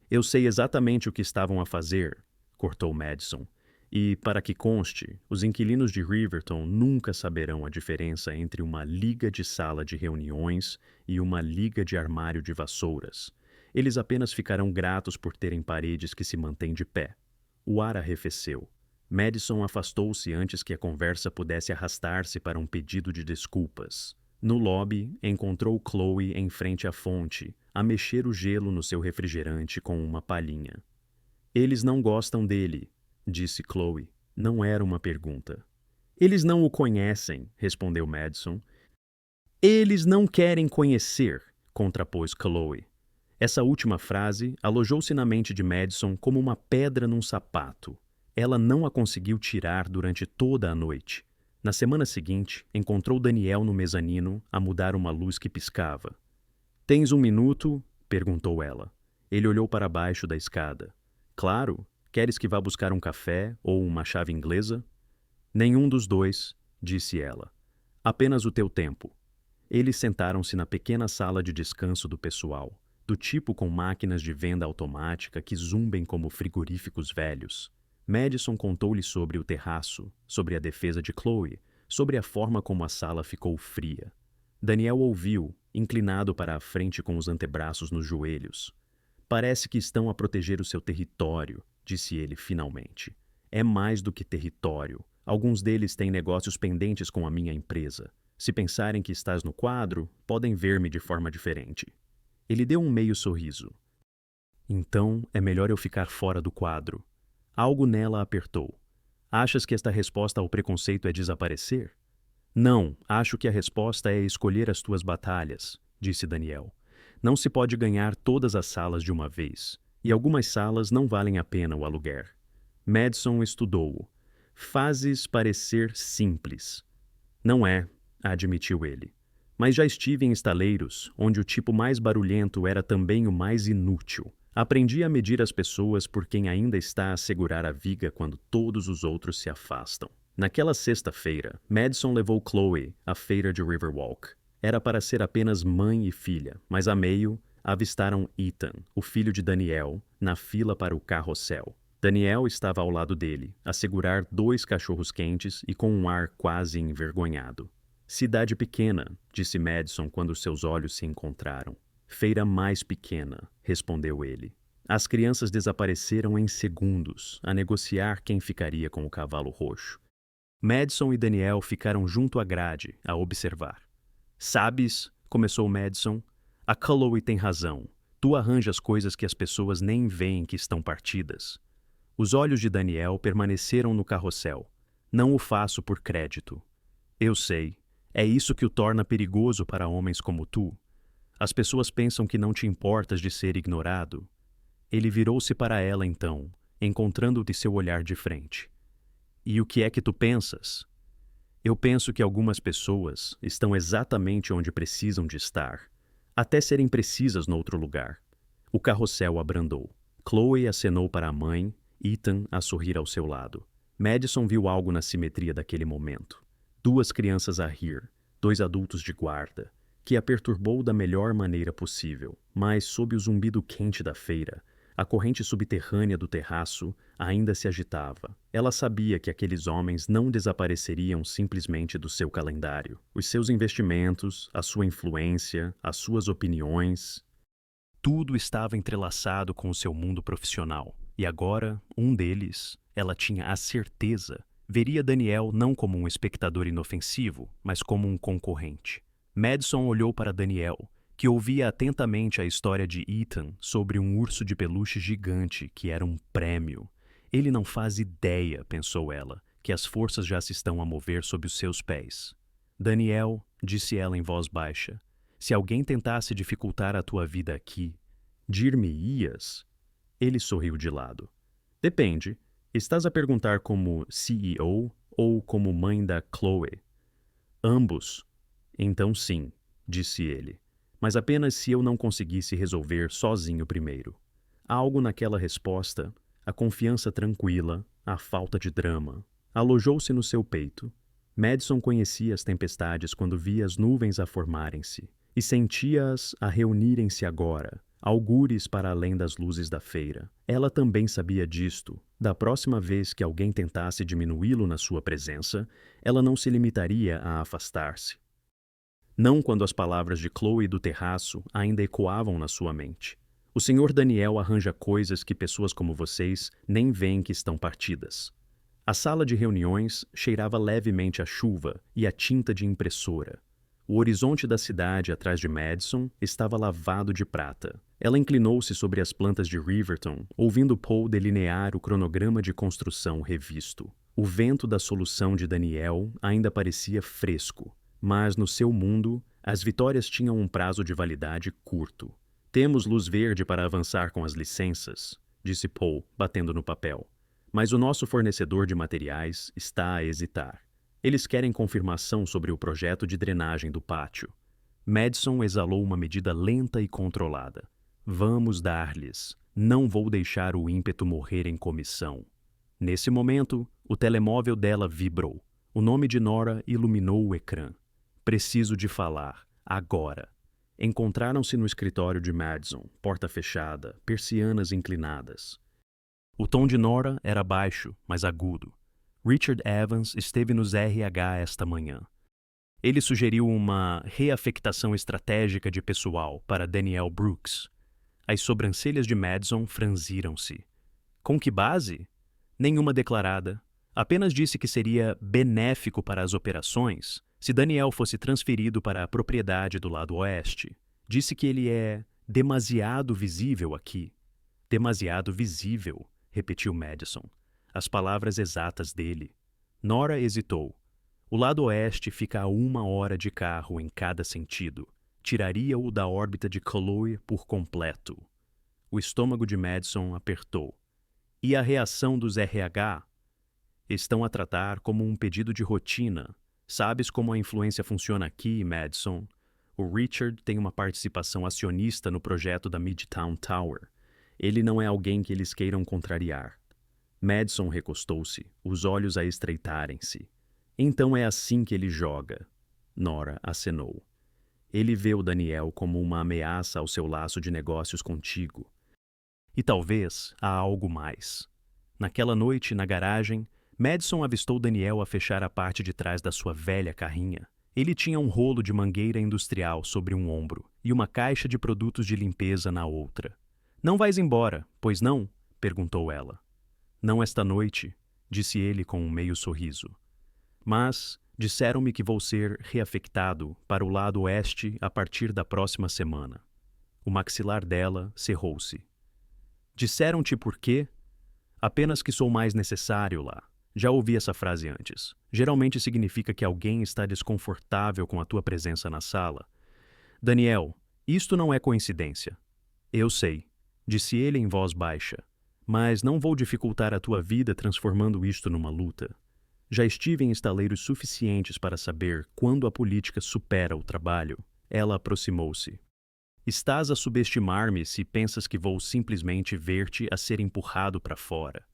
Eu sei exatamente o que estavam a fazer, cortou Madison. E, para que conste, os inquilinos de Riverton nunca saberão a diferença entre uma liga de sala de reuniões e uma liga de armário de vassouras. Eles apenas ficarão gratos por terem paredes que se mantêm de pé. O ar arrefeceu. Madison afastou-se antes que a conversa pudesse arrastar-se para um pedido de desculpas. No lobby, encontrou Chloe em frente à fonte, a mexer o gelo no seu refrigerante com uma palhinha. Eles não gostam dele, disse Chloe. Não era uma pergunta. Eles não o conhecem, respondeu Madison. Eles não querem conhecer, contrapôs Chloe. Essa última frase alojou-se na mente de Madison como uma pedra num sapato. Ela não a conseguiu tirar durante toda a noite. Na semana seguinte, encontrou Daniel no mezanino a mudar uma luz que piscava. Tens um minuto? Perguntou ela. Ele olhou para baixo da escada. Claro. Queres que vá buscar um café ou uma chave inglesa? Nenhum dos dois, disse ela. Apenas o teu tempo. Eles sentaram-se na pequena sala de descanso do pessoal, do tipo com máquinas de venda automática que zumbem como frigoríficos velhos. Madison contou-lhe sobre o terraço, sobre a defesa de Chloe, sobre a forma como a sala ficou fria. Daniel ouviu, inclinado para a frente com os antebraços nos joelhos. Parece que estão a proteger o seu território, disse ele finalmente. É mais do que território. Alguns deles têm negócios pendentes com a minha empresa. Se pensarem que estás no quadro, podem ver-me de forma diferente. Ele deu um meio sorriso. Então, é melhor eu ficar fora do quadro. Algo nela apertou. Achas que esta resposta ao preconceito é desaparecer? Não, acho que a resposta é escolher as tuas batalhas, disse Daniel. Não se pode ganhar todas as salas de uma vez, e algumas salas não valem a pena o aluguer. Madison estudou-o. Fazes parecer simples. Não é, admitiu ele. Mas já estive em estaleiros, onde o tipo mais barulhento era também o mais inútil. Aprendi a medir as pessoas por quem ainda está a segurar a viga quando todos os outros se afastam. Naquela sexta-feira, Madison levou Chloe à feira de Riverwalk. Era para ser apenas mãe e filha, mas a meio avistaram Ethan, o filho de Daniel, na fila para o carrossel. Daniel estava ao lado dele, a segurar 2 cachorros quentes e com um ar quase envergonhado. Cidade pequena, disse Madison quando seus olhos se encontraram. Feira mais pequena, respondeu ele. As crianças desapareceram em segundos, a negociar quem ficaria com o cavalo roxo. Madison e Daniel ficaram junto à grade, a observar. Sabes, começou Madison, a Chloe tem razão. Tu arranjas coisas que as pessoas nem veem que estão partidas. Os olhos de Daniel permaneceram no carrossel. Não o faço por crédito. Eu sei. É isso que o torna perigoso para homens como tu. As pessoas pensam que não te importas de ser ignorado. Ele virou-se para ela então, encontrando-te seu olhar de frente. E o que é que tu pensas? Eu penso que algumas pessoas estão exatamente onde precisam de estar, até serem precisas noutro lugar. O carrossel abrandou. Chloe acenou para a mãe, Ethan a sorrir ao seu lado. Madison viu algo na simetria daquele momento. 2 crianças a rir, 2 adultos de guarda, que a perturbou da melhor maneira possível, mas sob o zumbido quente da feira, a corrente subterrânea do terraço ainda se agitava. Ela sabia que aqueles homens não desapareceriam simplesmente do seu calendário. Os seus investimentos, a sua influência, as suas opiniões, tudo estava entrelaçado com o seu mundo profissional. E agora, um deles, ela tinha a certeza, veria Daniel não como um espectador inofensivo, mas como um concorrente. Madison olhou para Daniel, que ouvia atentamente a história de Ethan sobre um urso de peluche gigante que era um prêmio. Ele não faz ideia, pensou ela, que as forças já se estão a mover sob os seus pés. Daniel, disse ela em voz baixa, se alguém tentasse dificultar a tua vida aqui, dir-me-ias? Ele sorriu de lado. Depende. Estás a perguntar como CEO ou como mãe da Chloe? Ambos. Então sim, disse ele. Mas apenas se eu não conseguisse resolver sozinho primeiro. Há algo naquela resposta, a confiança tranquila, a falta de drama, alojou-se no seu peito. Madison conhecia as tempestades quando via as nuvens a formarem-se, e sentia-as a reunirem-se agora, augures para além das luzes da feira. Ela também sabia disto. Da próxima vez que alguém tentasse diminuí-lo na sua presença, ela não se limitaria a afastar-se. Não quando as palavras de Chloe do terraço ainda ecoavam na sua mente. O Sr. Daniel arranja coisas que pessoas como vocês nem veem que estão partidas. A sala de reuniões cheirava levemente a chuva e a tinta de impressora. O horizonte da cidade atrás de Madison estava lavado de prata. Ela inclinou-se sobre as plantas de Riverton, ouvindo Paul delinear o cronograma de construção revisto. O vento da solução de Daniel ainda parecia fresco, mas no seu mundo, as vitórias tinham um prazo de validade curto. Temos luz verde para avançar com as licenças, disse Paul, batendo no papel. Mas o nosso fornecedor de materiais está a hesitar. Eles querem confirmação sobre o projeto de drenagem do pátio. Madison exalou uma medida lenta e controlada. Vamos dar-lhes. Não vou deixar o ímpeto morrer em comissão. Nesse momento, o telemóvel dela vibrou. O nome de Nora iluminou o ecrã. Preciso de falar. Agora. Encontraram-se no escritório de Madison, porta fechada, persianas inclinadas. O tom de Nora era baixo, mas agudo. Richard Evans esteve nos RH esta manhã. Ele sugeriu uma reafectação estratégica de pessoal para Daniel Brooks. As sobrancelhas de Madison franziram-se. Com que base? Nenhuma declarada. Apenas disse que seria benéfico para as operações se Daniel fosse transferido para a propriedade do lado oeste. Disse que ele é demasiado visível aqui. Demasiado visível, repetiu Madison. As palavras exatas dele. Nora hesitou. O lado oeste fica a 1 hora de carro em cada sentido. Tiraria-o da órbita de Chloe por completo. O estômago de Madison apertou. E a reação dos RH? Estão a tratar como um pedido de rotina. Sabes como a influência funciona aqui, Madison? O Richard tem uma participação acionista no projeto da Midtown Tower. Ele não é alguém que eles queiram contrariar. Madison recostou-se, os olhos a estreitarem-se. Então é assim que ele joga. Nora acenou. Ele vê o Daniel como uma ameaça ao seu laço de negócios contigo. E talvez há algo mais. Naquela noite, na garagem, Madison avistou Daniel a fechar a parte de trás da sua velha carrinha. Ele tinha um rolo de mangueira industrial sobre um ombro e uma caixa de produtos de limpeza na outra. Não vais embora, pois não? Perguntou ela. Não esta noite, disse ele com um meio sorriso. Mas disseram-me que vou ser reafectado para o lado oeste a partir da próxima semana. O maxilar dela cerrou-se. Disseram-te por quê? Apenas que sou mais necessário lá. Já ouvi essa frase antes. Geralmente significa que alguém está desconfortável com a tua presença na sala. Daniel, isto não é coincidência. Eu sei, disse ele em voz baixa. Mas não vou dificultar a tua vida transformando isto numa luta. Já estive em estaleiros suficientes para saber quando a política supera o trabalho. Ela aproximou-se. Estás a subestimar-me se pensas que vou simplesmente ver-te a ser empurrado para fora.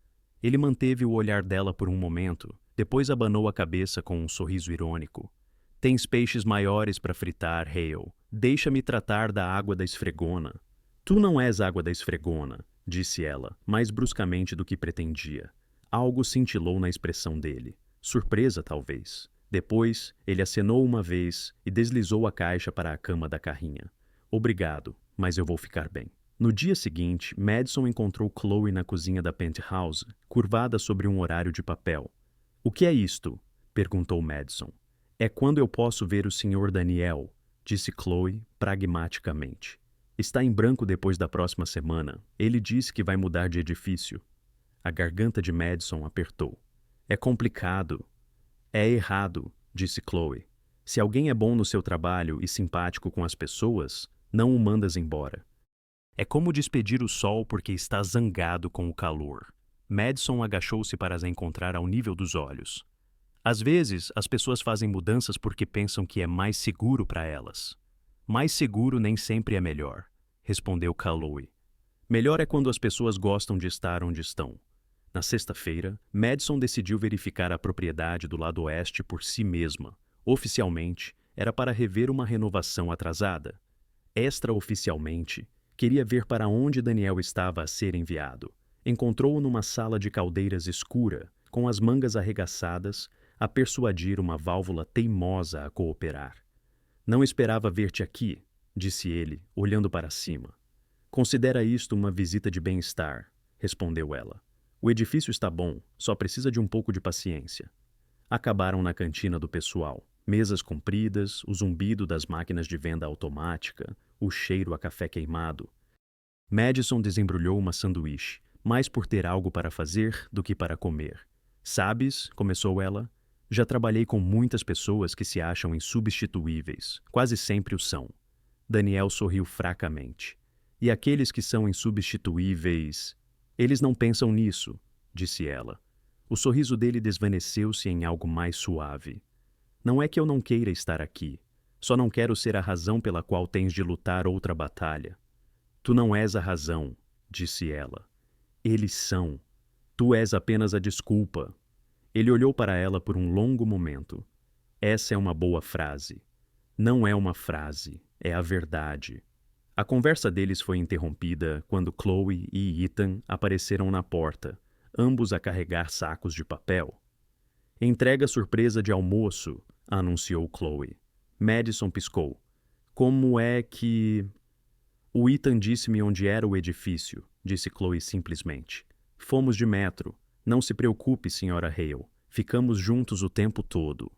Ele manteve o olhar dela por um momento, depois abanou a cabeça com um sorriso irônico. Tens peixes maiores para fritar, Hale. Deixa-me tratar da água da esfregona. Tu não és água da esfregona, disse ela, mais bruscamente do que pretendia. Algo cintilou na expressão dele. Surpresa, talvez. Depois, ele acenou uma vez e deslizou a caixa para a cama da carrinha. Obrigado, mas eu vou ficar bem. No dia seguinte, Madison encontrou Chloe na cozinha da penthouse, curvada sobre um horário de papel. O que é isto? Perguntou Madison. É quando eu posso ver o Sr. Daniel, disse Chloe pragmaticamente. Está em branco depois da próxima semana. Ele disse que vai mudar de edifício. A garganta de Madison apertou. É complicado. É errado, disse Chloe. Se alguém é bom no seu trabalho e simpático com as pessoas, não o mandas embora. É como despedir o sol porque está zangado com o calor. Madison agachou-se para as encontrar ao nível dos olhos. Às vezes, as pessoas fazem mudanças porque pensam que é mais seguro para elas. Mais seguro nem sempre é melhor, respondeu Chloe. Melhor é quando as pessoas gostam de estar onde estão. Na sexta-feira, Madison decidiu verificar a propriedade do lado oeste por si mesma. Oficialmente, era para rever uma renovação atrasada. Extraoficialmente, queria ver para onde Daniel estava a ser enviado. Encontrou-o numa sala de caldeiras escura, com as mangas arregaçadas, a persuadir uma válvula teimosa a cooperar. Não esperava ver-te aqui, disse ele, olhando para cima. Considera isto uma visita de bem-estar, respondeu ela. O edifício está bom, só precisa de um pouco de paciência. Acabaram na cantina do pessoal. Mesas compridas, o zumbido das máquinas de venda automática, o cheiro a café queimado. Madison desembrulhou uma sanduíche, mais por ter algo para fazer do que para comer. Sabes, começou ela, já trabalhei com muitas pessoas que se acham insubstituíveis. Quase sempre o são. Daniel sorriu fracamente. E aqueles que são insubstituíveis... Eles não pensam nisso, disse ela. O sorriso dele desvaneceu-se em algo mais suave. Não é que eu não queira estar aqui. Só não quero ser a razão pela qual tens de lutar outra batalha. Tu não és a razão, disse ela. Eles são. Tu és apenas a desculpa. Ele olhou para ela por um longo momento. Essa é uma boa frase. Não é uma frase, é a verdade. A conversa deles foi interrompida quando Chloe e Ethan apareceram na porta, ambos a carregar sacos de papel. Entrega surpresa de almoço, anunciou Chloe. Madison piscou. Como é que... O Ethan disse-me onde era o edifício, disse Chloe simplesmente. Fomos de metro. Não se preocupe, Sra. Hale. Ficamos juntos o tempo todo.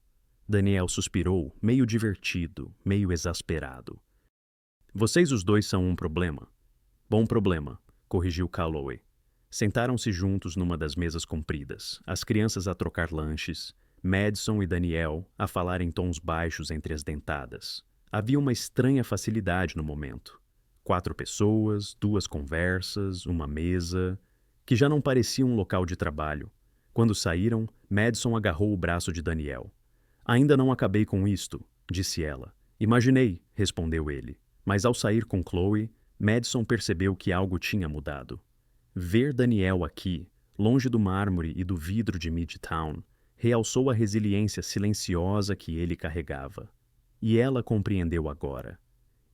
Daniel suspirou, meio divertido, meio exasperado. Vocês os dois são um problema. Bom problema, corrigiu Chloe. Sentaram-se juntos numa das mesas compridas, as crianças a trocar lanches, Madison e Daniel a falar em tons baixos entre as dentadas. Havia uma estranha facilidade no momento. 4 pessoas, 2 conversas, uma mesa, que já não parecia um local de trabalho. Quando saíram, Madison agarrou o braço de Daniel. Ainda não acabei com isto, disse ela. Imaginei, respondeu ele. Mas ao sair com Chloe, Madison percebeu que algo tinha mudado. Ver Daniel aqui, longe do mármore e do vidro de Midtown, realçou a resiliência silenciosa que ele carregava. E ela compreendeu agora.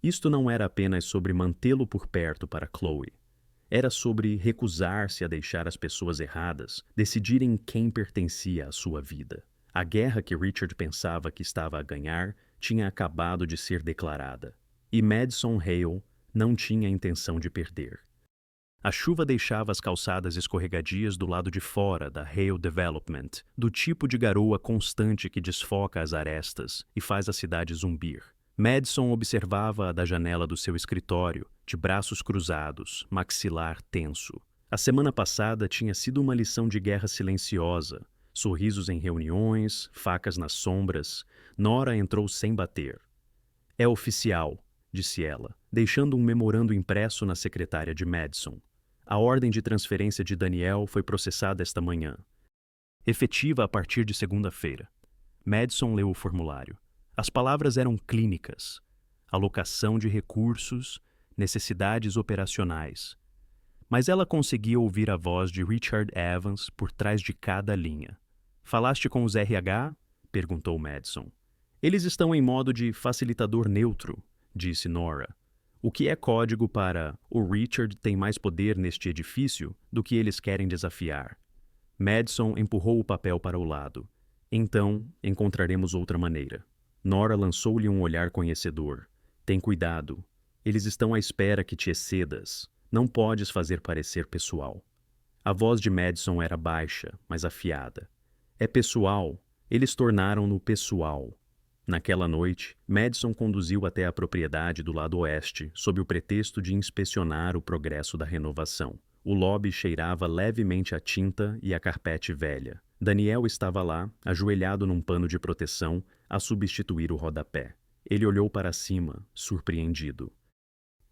Isto não era apenas sobre mantê-lo por perto para Chloe. Era sobre recusar-se a deixar as pessoas erradas decidirem quem pertencia à sua vida. A guerra que Richard pensava que estava a ganhar tinha acabado de ser declarada. E Madison Hale não tinha intenção de perder. A chuva deixava as calçadas escorregadias do lado de fora da Hale Development, do tipo de garoa constante que desfoca as arestas e faz a cidade zumbir. Madison observava-a da janela do seu escritório, de braços cruzados, maxilar tenso. A semana passada tinha sido uma lição de guerra silenciosa. Sorrisos em reuniões, facas nas sombras. Nora entrou sem bater. É oficial, disse ela, deixando um memorando impresso na secretária de Madison. A ordem de transferência de Daniel foi processada esta manhã. Efetiva a partir de segunda-feira. Madison leu o formulário. As palavras eram clínicas. Alocação de recursos, necessidades operacionais. Mas ela conseguia ouvir a voz de Richard Evans por trás de cada linha. Falaste com os RH? Perguntou Madison. Eles estão em modo de facilitador neutro, disse Nora. O que é código para o Richard tem mais poder neste edifício do que eles querem desafiar. Madison empurrou o papel para o lado. Então, encontraremos outra maneira. Nora lançou-lhe um olhar conhecedor. Tem cuidado. Eles estão à espera que te excedas. Não podes fazer parecer pessoal. A voz de Madison era baixa, mas afiada. É pessoal. Eles tornaram-no pessoal. Naquela noite, Madison conduziu até a propriedade do lado oeste, sob o pretexto de inspecionar o progresso da renovação. O lobby cheirava levemente a tinta e a carpete velha. Daniel estava lá, ajoelhado num pano de proteção, a substituir o rodapé. Ele olhou para cima, surpreendido.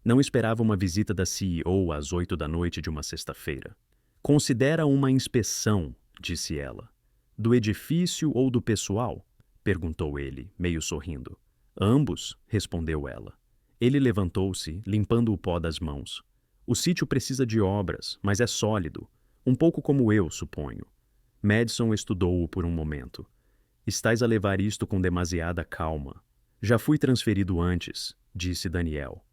Não esperava uma visita da CEO às 8 da noite de uma sexta-feira. Considera uma inspeção, disse ela. Do edifício ou do pessoal? Perguntou ele, meio sorrindo. Ambos, respondeu ela. Ele levantou-se, limpando o pó das mãos. O sítio precisa de obras, mas é sólido. Um pouco como eu, suponho. Madison estudou-o por um momento. Estás a levar isto com demasiada calma. Já fui transferido antes, disse Daniel.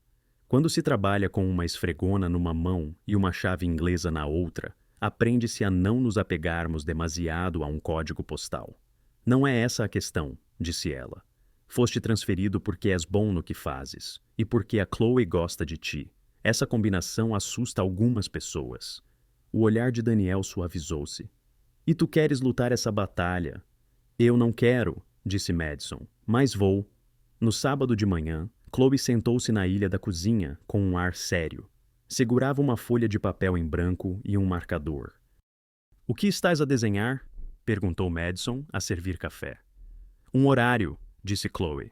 Quando se trabalha com uma esfregona numa mão e uma chave inglesa na outra, aprende-se a não nos apegarmos demasiado a um código postal. Não é essa a questão, disse ela. Foste transferido porque és bom no que fazes, e porque a Chloe gosta de ti. Essa combinação assusta algumas pessoas. O olhar de Daniel suavizou-se. E tu queres lutar essa batalha? Eu não quero, disse Madison, mas vou. No sábado de manhã, Chloe sentou-se na ilha da cozinha com um ar sério. Segurava uma folha de papel em branco e um marcador. O que estás a desenhar? Perguntou Madison, a servir café. Um horário, disse Chloe.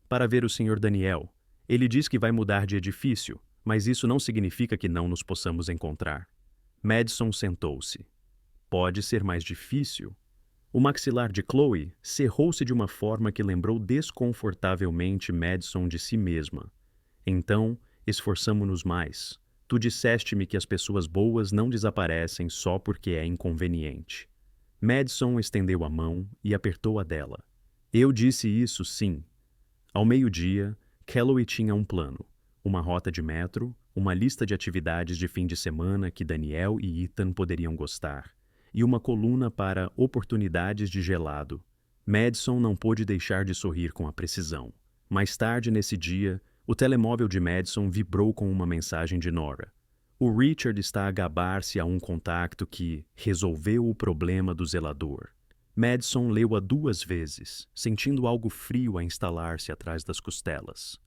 Para ver o Sr. Daniel. Ele diz que vai mudar de edifício, mas isso não significa que não nos possamos encontrar. Madison sentou-se. Pode ser mais difícil. O maxilar de Chloe cerrou-se de uma forma que lembrou desconfortavelmente Madison de si mesma. Então, esforçamo-nos mais. Tu disseste-me que as pessoas boas não desaparecem só porque é inconveniente. Madison estendeu a mão e apertou a dela. Eu disse isso, sim. Ao meio-dia, Calloway tinha um plano. Uma rota de metro, uma lista de atividades de fim de semana que Daniel e Ethan poderiam gostar, e uma coluna para oportunidades de gelado. Madison não pôde deixar de sorrir com a precisão. Mais tarde nesse dia, o telemóvel de Madison vibrou com uma mensagem de Nora. O Richard está a gabar-se a um contacto que resolveu o problema do zelador. Madison leu-a 2 vezes, sentindo algo frio a instalar-se atrás das costelas.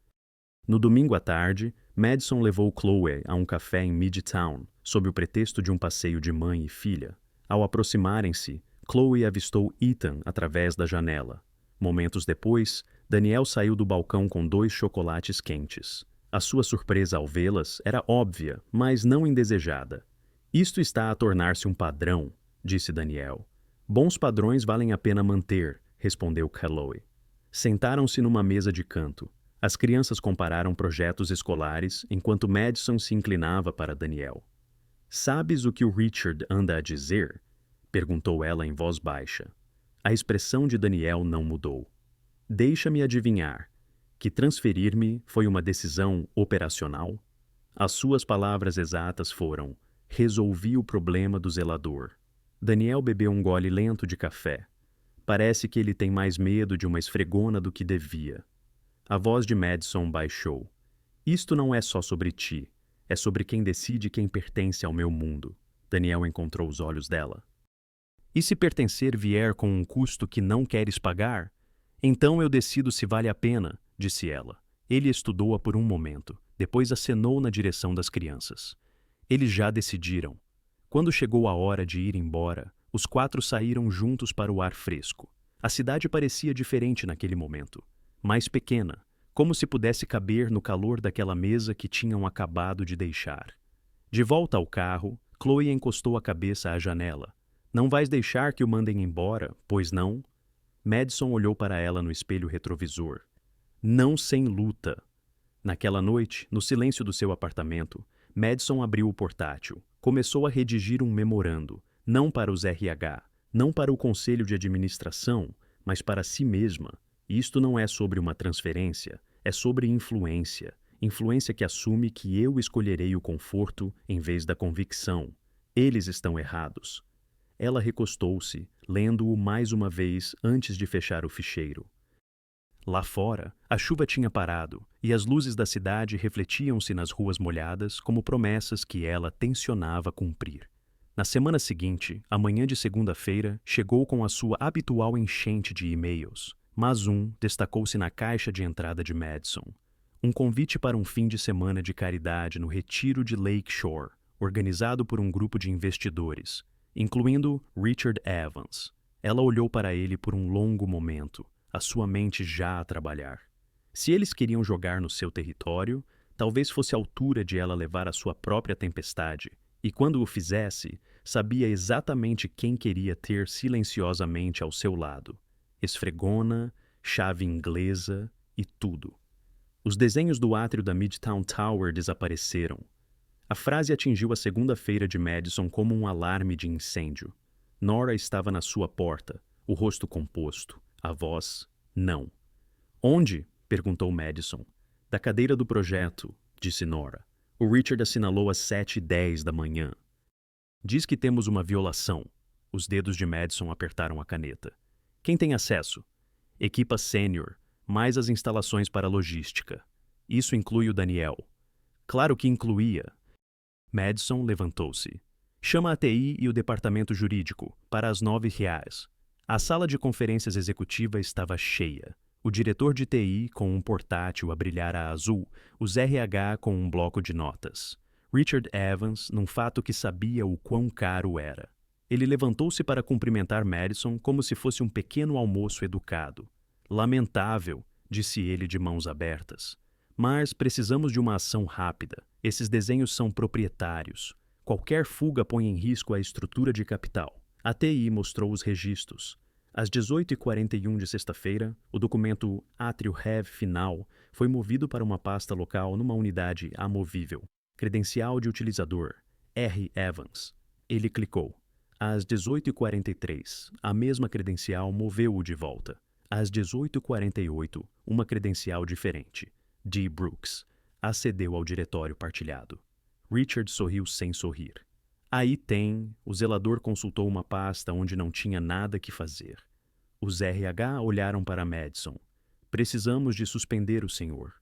No domingo à tarde, Madison levou Chloe a um café em Midtown, sob o pretexto de um passeio de mãe e filha. Ao aproximarem-se, Chloe avistou Ethan através da janela. Momentos depois, Daniel saiu do balcão com 2 chocolates quentes. A sua surpresa ao vê-las era óbvia, mas não indesejada. Isto está a tornar-se um padrão, disse Daniel. Bons padrões valem a pena manter, respondeu Chloe. Sentaram-se numa mesa de canto. As crianças compararam projetos escolares enquanto Madison se inclinava para Daniel. Sabes o que o Richard anda a dizer? Perguntou ela em voz baixa. A expressão de Daniel não mudou. Deixa-me adivinhar. Que transferir-me foi uma decisão operacional? As suas palavras exatas foram: resolvi o problema do zelador. Daniel bebeu um gole lento de café. Parece que ele tem mais medo de uma esfregona do que devia. A voz de Madison baixou. Isto não é só sobre ti. É sobre quem decide quem pertence ao meu mundo. Daniel encontrou os olhos dela. E se pertencer vier com um custo que não queres pagar? Então eu decido se vale a pena, disse ela. Ele estudou-a por um momento, depois acenou na direção das crianças. Eles já decidiram. Quando chegou a hora de ir embora, os 4 saíram juntos para o ar fresco. A cidade parecia diferente naquele momento. Mais pequena, como se pudesse caber no calor daquela mesa que tinham acabado de deixar. De volta ao carro, Chloe encostou a cabeça à janela. Não vais deixar que o mandem embora, pois não? Madison olhou para ela no espelho retrovisor. Não sem luta. Naquela noite, no silêncio do seu apartamento, Madison abriu o portátil. Começou a redigir um memorando, não para os RH, não para o conselho de administração, mas para si mesma. Isto não é sobre uma transferência, é sobre influência. Influência que assume que eu escolherei o conforto em vez da convicção. Eles estão errados. Ela recostou-se, lendo-o mais uma vez antes de fechar o ficheiro. Lá fora, a chuva tinha parado e as luzes da cidade refletiam-se nas ruas molhadas como promessas que ela tencionava cumprir. Na semana seguinte, a manhã de segunda-feira, chegou com a sua habitual enchente de e-mails, mas um destacou-se na caixa de entrada de Madison. Um convite para um fim de semana de caridade no retiro de Lake Shore, organizado por um grupo de investidores, incluindo Richard Evans. Ela olhou para ele por um longo momento, a sua mente já a trabalhar. Se eles queriam jogar no seu território, talvez fosse a altura de ela levar a sua própria tempestade, e quando o fizesse, sabia exatamente quem queria ter silenciosamente ao seu lado. Esfregona, chave inglesa e tudo. Os desenhos do átrio da Midtown Tower desapareceram. A frase atingiu a segunda-feira de Madison como um alarme de incêndio. Nora estava na sua porta, o rosto composto, a voz, não. Onde? Perguntou Madison. Da cadeira do projeto, disse Nora. O Richard assinalou às 7h10 da manhã. Diz que temos uma violação. Os dedos de Madison apertaram a caneta. Quem tem acesso? Equipa sênior, mais as instalações para logística. Isso inclui o Daniel. Claro que incluía. Madison levantou-se. Chama a TI e o departamento jurídico, para as 9h. A sala de conferências executiva estava cheia. O diretor de TI com um portátil a brilhar a azul, os RH com um bloco de notas. Richard Evans, num fato que sabia o quão caro era. Ele levantou-se para cumprimentar Madison como se fosse um pequeno almoço educado. Lamentável, disse ele de mãos abertas. Mas precisamos de uma ação rápida. Esses desenhos são proprietários. Qualquer fuga põe em risco a estrutura de capital. A TI mostrou os registros. Às 18h41 de sexta-feira, o documento Átrio Rev final foi movido para uma pasta local numa unidade amovível. Credencial de utilizador, R. Evans. Ele clicou. Às 18h43, a mesma credencial moveu-o de volta. Às 18h48, uma credencial diferente, D. Brooks, acedeu ao diretório partilhado. Richard sorriu sem sorrir. Aí tem, o zelador consultou uma pasta onde não tinha nada que fazer. Os RH olharam para Madison. Precisamos de suspender o senhor.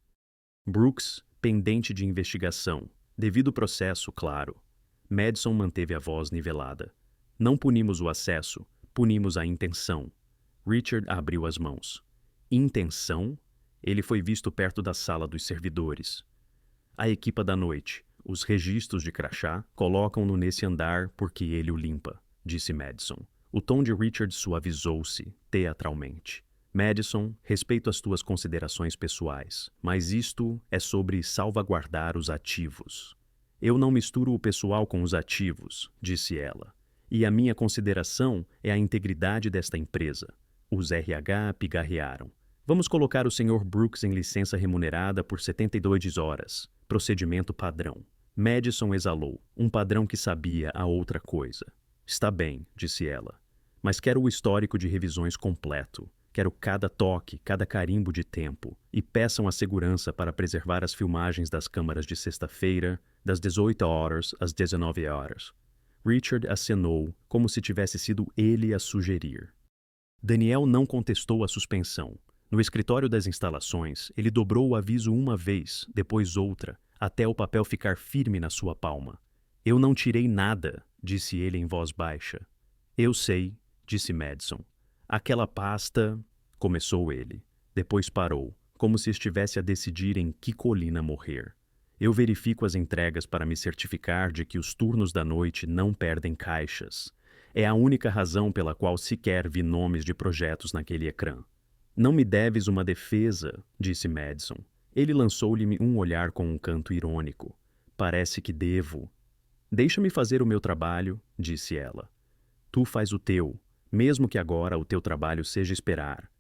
Brooks, pendente de investigação. Devido processo, claro. Madison manteve a voz nivelada. Não punimos o acesso, punimos a intenção. Richard abriu as mãos. Intenção? Ele foi visto perto da sala dos servidores. A equipa da noite. Os registros de crachá colocam-no nesse andar porque ele o limpa, disse Madison. O tom de Richard suavizou-se, teatralmente. Madison, respeito as tuas considerações pessoais, mas isto é sobre salvaguardar os ativos. Eu não misturo o pessoal com os ativos, disse ela. E a minha consideração é a integridade desta empresa. Os RH pigarrearam. Vamos colocar o Sr. Brooks em licença remunerada por 72 horas. Procedimento padrão. Madison exalou, um padrão que sabia a outra coisa. Está bem, disse ela. Mas quero o histórico de revisões completo. Quero cada toque, cada carimbo de tempo. E peçam a segurança para preservar as filmagens das câmaras de sexta-feira, das 18 horas às 19 horas. Richard acenou, como se tivesse sido ele a sugerir. Daniel não contestou a suspensão. No escritório das instalações, ele dobrou o aviso uma vez, depois outra, até o papel ficar firme na sua palma. Eu não tirei nada, disse ele em voz baixa. Eu sei, disse Madison. Aquela pasta... Começou ele. Depois parou, como se estivesse a decidir em que colina morrer. Eu verifico as entregas para me certificar de que os turnos da noite não perdem caixas. É a única razão pela qual sequer vi nomes de projetos naquele ecrã. Não me deves uma defesa, disse Madison. Ele lançou-lhe um olhar com um canto irônico. Parece que devo. Deixa-me fazer o meu trabalho, disse ela. Tu faz o teu, mesmo que agora o teu trabalho seja esperar.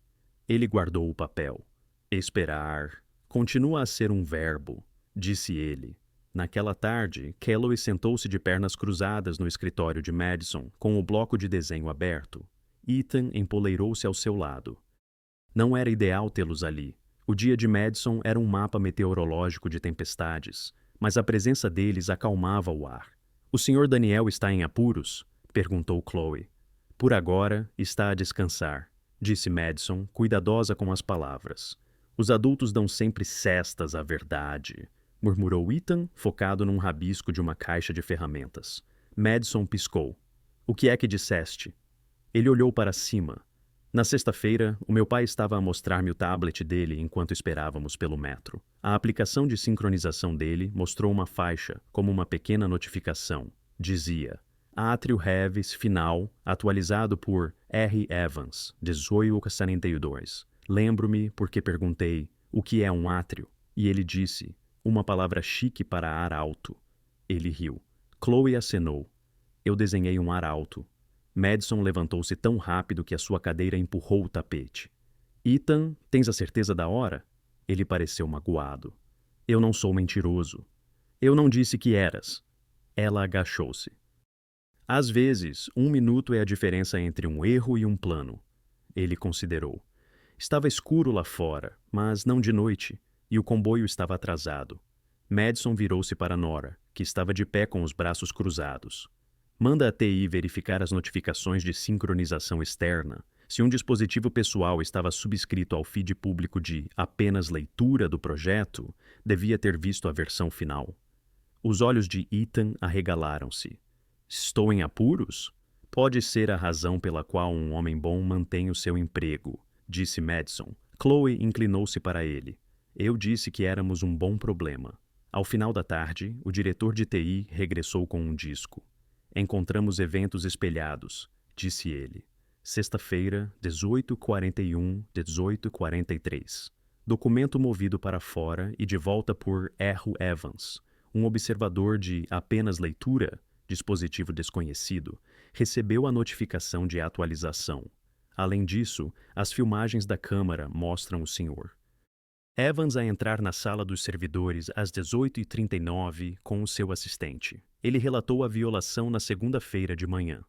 Ele guardou o papel. Esperar. Continua a ser um verbo, disse ele. Naquela tarde, Calloway sentou-se de pernas cruzadas no escritório de Madison, com o bloco de desenho aberto. Ethan empoleirou-se ao seu lado. Não era ideal tê-los ali. O dia de Madison era um mapa meteorológico de tempestades, mas a presença deles acalmava o ar. O Sr. Daniel está em apuros? Perguntou Chloe. Por agora, está a descansar, disse Madison, cuidadosa com as palavras. Os adultos dão sempre cestas à verdade, murmurou Ethan, focado num rabisco de uma caixa de ferramentas. Madison piscou. O que é que disseste? Ele olhou para cima. Na sexta-feira, o meu pai estava a mostrar-me o tablet dele enquanto esperávamos pelo metro. A aplicação de sincronização dele mostrou uma faixa, como uma pequena notificação. Dizia: Átrio Heavis final, atualizado por R. Evans, 1842. Lembro-me porque perguntei: o que é um átrio? E ele disse: uma palavra chique para arauto. Ele riu. Chloe acenou. Eu desenhei um arauto. Madison levantou-se tão rápido que a sua cadeira empurrou o tapete. Ethan, tens a certeza da hora? Ele pareceu magoado. Eu não sou mentiroso. Eu não disse que eras. Ela agachou-se. Às vezes, 1 minuto é a diferença entre um erro e um plano. Ele considerou. Estava escuro lá fora, mas não de noite, e o comboio estava atrasado. Madison virou-se para Nora, que estava de pé com os braços cruzados. Manda a TI verificar as notificações de sincronização externa. Se um dispositivo pessoal estava subscrito ao feed público de apenas leitura do projeto, devia ter visto a versão final. Os olhos de Ethan arregalaram-se. Estou em apuros? Pode ser a razão pela qual um homem bom mantém o seu emprego, disse Madison. Chloe inclinou-se para ele. Eu disse que éramos um bom problema. Ao final da tarde, o diretor de TI regressou com um disco. Encontramos eventos espelhados, disse ele. Sexta-feira, 18h41, 18h43. Documento movido para fora e de volta por R. Evans, um observador de apenas leitura, dispositivo desconhecido, recebeu a notificação de atualização. Além disso, as filmagens da câmara mostram o Sr. Evans a entrar na sala dos servidores às 18h39 com o seu assistente. Ele relatou a violação na segunda-feira de manhã.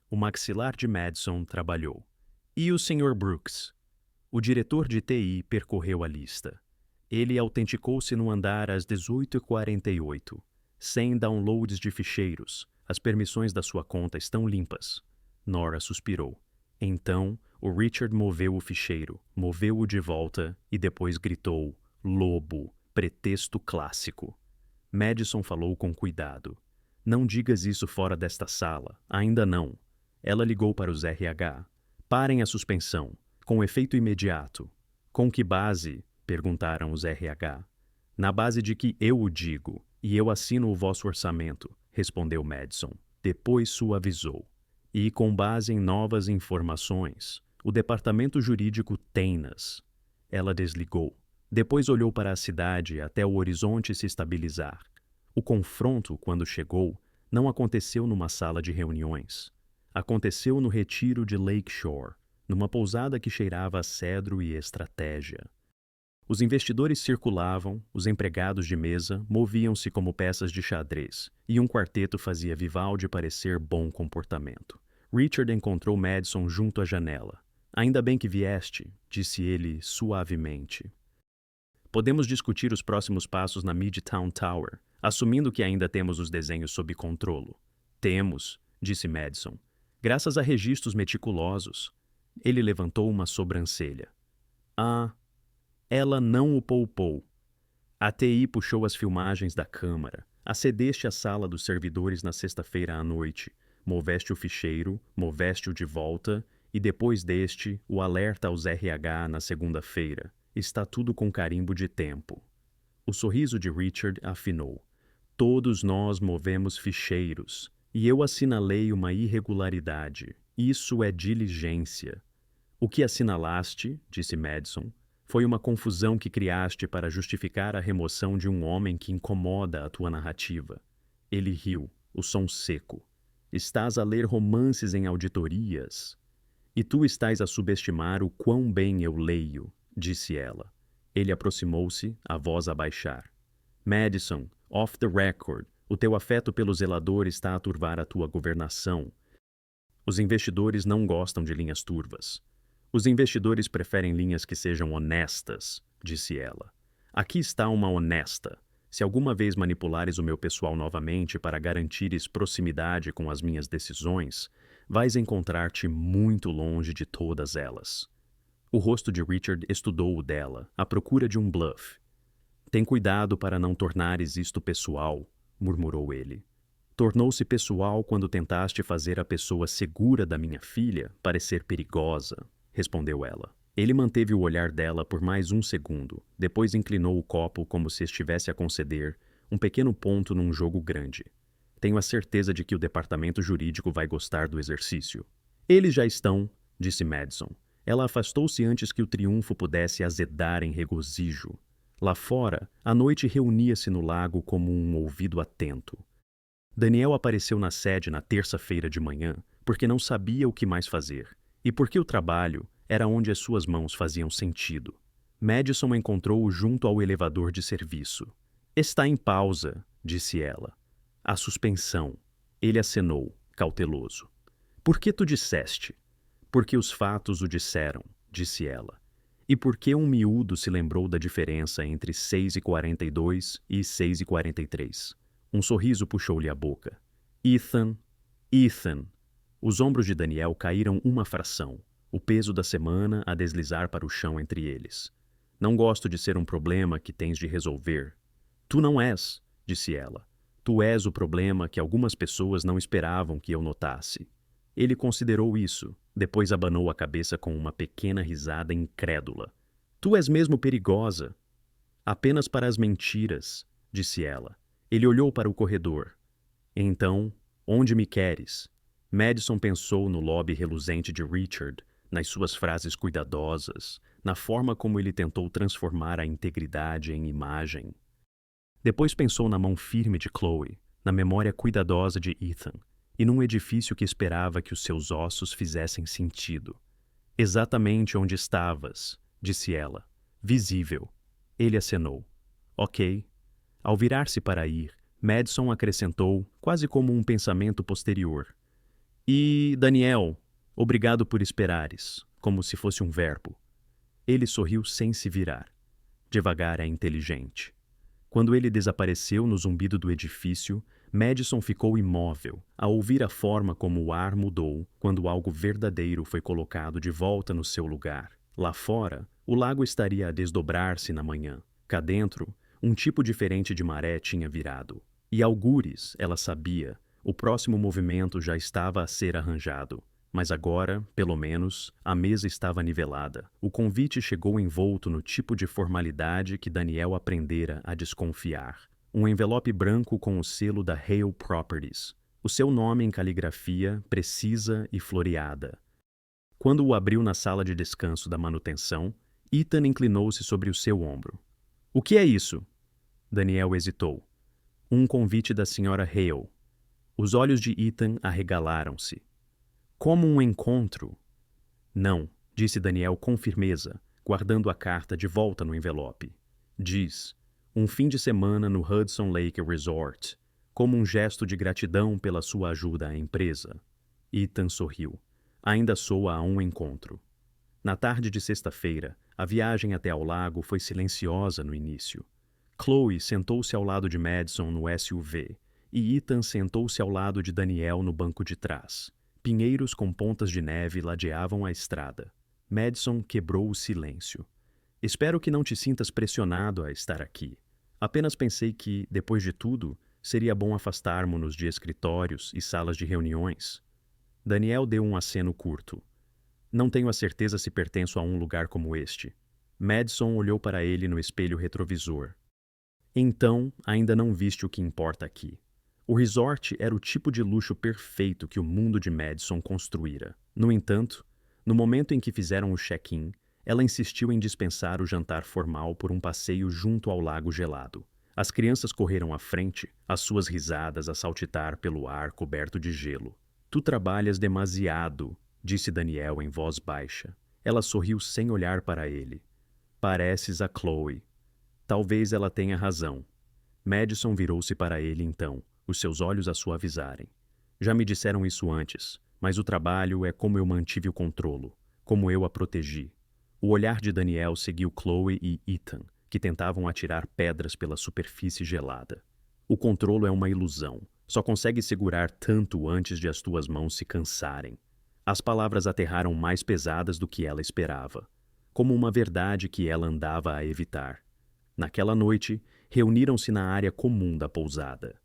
O maxilar de Madison trabalhou. E o Sr. Brooks? O diretor de TI percorreu a lista. Ele autenticou-se no andar às 18h48. Sem downloads de ficheiros. As permissões da sua conta estão limpas. Nora suspirou. Então, o Richard moveu o ficheiro, moveu-o de volta e depois gritou: Lobo, pretexto clássico. Madison falou com cuidado. Não digas isso fora desta sala, ainda não. Ela ligou para os RH. Parem a suspensão, com efeito imediato. Com que base? Perguntaram os RH. Na base de que eu o digo, e eu assino o vosso orçamento, respondeu Madison. Depois suavizou. E com base em novas informações, o departamento jurídico tem-nas. Ela desligou. Depois olhou para a cidade até o horizonte se estabilizar. O confronto, quando chegou, não aconteceu numa sala de reuniões. Aconteceu no retiro de Lakeshore, numa pousada que cheirava a cedro e estratégia. Os investidores circulavam, os empregados de mesa moviam-se como peças de xadrez, e um quarteto fazia Vivaldi parecer bom comportamento. Richard encontrou Madison junto à janela. Ainda bem que vieste, disse ele suavemente. Podemos discutir os próximos passos na Midtown Tower, assumindo que ainda temos os desenhos sob controlo. Temos, disse Madison, graças a registros meticulosos. Ele levantou uma sobrancelha. Ah, ela não o poupou. A TI puxou as filmagens da câmara. Acedeste à sala dos servidores na sexta-feira à noite. Moveste o ficheiro, moveste-o de volta, e depois deste, o alerta aos RH na segunda-feira. Está tudo com carimbo de tempo. O sorriso de Richard afinou. Todos nós movemos ficheiros, e eu assinalei uma irregularidade. Isso é diligência. O que assinalaste, disse Madison, foi uma confusão que criaste para justificar a remoção de um homem que incomoda a tua narrativa. Ele riu, o som seco. Estás a ler romances em auditorias. E tu estás a subestimar o quão bem eu leio, disse ela. Ele aproximou-se, a voz a baixar. Madison, off the record, o teu afeto pelo zelador está a turvar a tua governação. Os investidores não gostam de linhas turvas. Os investidores preferem linhas que sejam honestas, disse ela. Aqui está uma honesta. Se alguma vez manipulares o meu pessoal novamente para garantires proximidade com as minhas decisões, vais encontrar-te muito longe de todas elas. O rosto de Richard estudou o dela, à procura de um bluff. Tem cuidado para não tornares isto pessoal, murmurou ele. Tornou-se pessoal quando tentaste fazer a pessoa segura da minha filha parecer perigosa. respondeu ela. Ele manteve o olhar dela por mais um segundo, depois inclinou o copo como se estivesse a conceder um pequeno ponto num jogo grande. Tenho a certeza de que o departamento jurídico vai gostar do exercício. Eles já estão, disse Madison. Ela afastou-se antes que o triunfo pudesse azedar em regozijo. Lá fora, a noite reunia-se no lago como um ouvido atento. Daniel apareceu na sede na terça-feira de manhã porque não sabia o que mais fazer, e porque o trabalho era onde as suas mãos faziam sentido. Madison encontrou-o junto ao elevador de serviço. Está em pausa, disse ela. A suspensão. Ele acenou, cauteloso. Por que tu disseste? Porque os fatos o disseram, disse ela. E porque um miúdo se lembrou da diferença entre 6h42 e 6h43. Um sorriso puxou-lhe a boca. Ethan. Os ombros de Daniel caíram uma fração, o peso da semana a deslizar para o chão entre eles. Não gosto de ser um problema que tens de resolver. Tu não és, disse ela. Tu és o problema que algumas pessoas não esperavam que eu notasse. Ele considerou isso, depois abanou a cabeça com uma pequena risada incrédula. Tu és mesmo perigosa. Apenas para as mentiras, disse ela. Ele olhou para o corredor. Então, onde me queres? Madison pensou no lobby reluzente de Richard, nas suas frases cuidadosas, na forma como ele tentou transformar a integridade em imagem. Depois pensou na mão firme de Chloe, na memória cuidadosa de Ethan, e num edifício que esperava que os seus ossos fizessem sentido. Exatamente onde estavas, disse ela. Visível. Ele acenou. Ok. Ao virar-se para ir, Madison acrescentou, quase como um pensamento posterior. E, Daniel, obrigado por esperares, como se fosse um verbo. Ele sorriu sem se virar. Devagar é inteligente. Quando ele desapareceu no zumbido do edifício, Madison ficou imóvel, a ouvir a forma como o ar mudou quando algo verdadeiro foi colocado de volta no seu lugar. Lá fora, o lago estaria a desdobrar-se na manhã. Cá dentro, um tipo diferente de maré tinha virado. E algures, ela sabia, o próximo movimento já estava a ser arranjado. Mas agora, pelo menos, a mesa estava nivelada. O convite chegou envolto no tipo de formalidade que Daniel aprendera a desconfiar. Um envelope branco com o selo da Hale Properties. O seu nome em caligrafia precisa e floreada. Quando o abriu na sala de descanso da manutenção, Ethan inclinou-se sobre o seu ombro. O que é isso? Daniel hesitou. Um convite da Sra. Hale. Os olhos de Ethan arregalaram-se. Como um encontro? Não, disse Daniel com firmeza, guardando a carta de volta no envelope. Diz, um fim de semana no Hudson Lake Resort, como um gesto de gratidão pela sua ajuda à empresa. Ethan sorriu. Ainda soa a um encontro. Na tarde de sexta-feira, a viagem até ao lago foi silenciosa no início. Chloe sentou-se ao lado de Madison no SUV, e Ethan sentou-se ao lado de Daniel no banco de trás. Pinheiros com pontas de neve ladeavam a estrada. Madison quebrou o silêncio. Espero que não te sintas pressionado a estar aqui. Apenas pensei que, depois de tudo, seria bom afastarmos-nos de escritórios e salas de reuniões. Daniel deu um aceno curto. Não tenho a certeza se pertenço a um lugar como este. Madison olhou para ele no espelho retrovisor. Então, ainda não viste o que importa aqui. O resort era o tipo de luxo perfeito que o mundo de Madison construíra. No entanto, no momento em que fizeram o check-in, ela insistiu em dispensar o jantar formal por um passeio junto ao lago gelado. As crianças correram à frente, as suas risadas a saltitar pelo ar coberto de gelo. Tu trabalhas demasiado, disse Daniel em voz baixa. Ela sorriu sem olhar para ele. Pareces a Chloe. Talvez ela tenha razão. Madison virou-se para ele então, os seus olhos a suavizarem. Já me disseram isso antes, mas o trabalho é como eu mantive o controlo, como eu a protegi. O olhar de Daniel seguiu Chloe e Ethan, que tentavam atirar pedras pela superfície gelada. O controlo é uma ilusão. Só consegue segurar tanto antes de as tuas mãos se cansarem. As palavras aterraram mais pesadas do que ela esperava, como uma verdade que ela andava a evitar. Naquela noite, reuniram-se na área comum da pousada.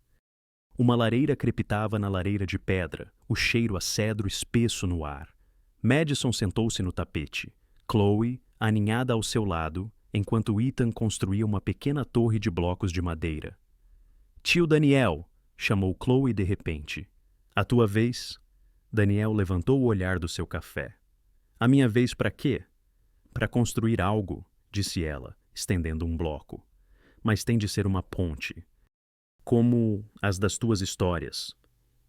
Uma lareira crepitava na lareira de pedra, o cheiro a cedro espesso no ar. Madison sentou-se no tapete, Chloe aninhada ao seu lado, enquanto Ethan construía uma pequena torre de blocos de madeira. Tio Daniel, chamou Chloe de repente. A tua vez? Daniel levantou o olhar do seu café. A minha vez para quê? Para construir algo, disse ela, estendendo um bloco. Mas tem de ser uma ponte. Como as das tuas histórias.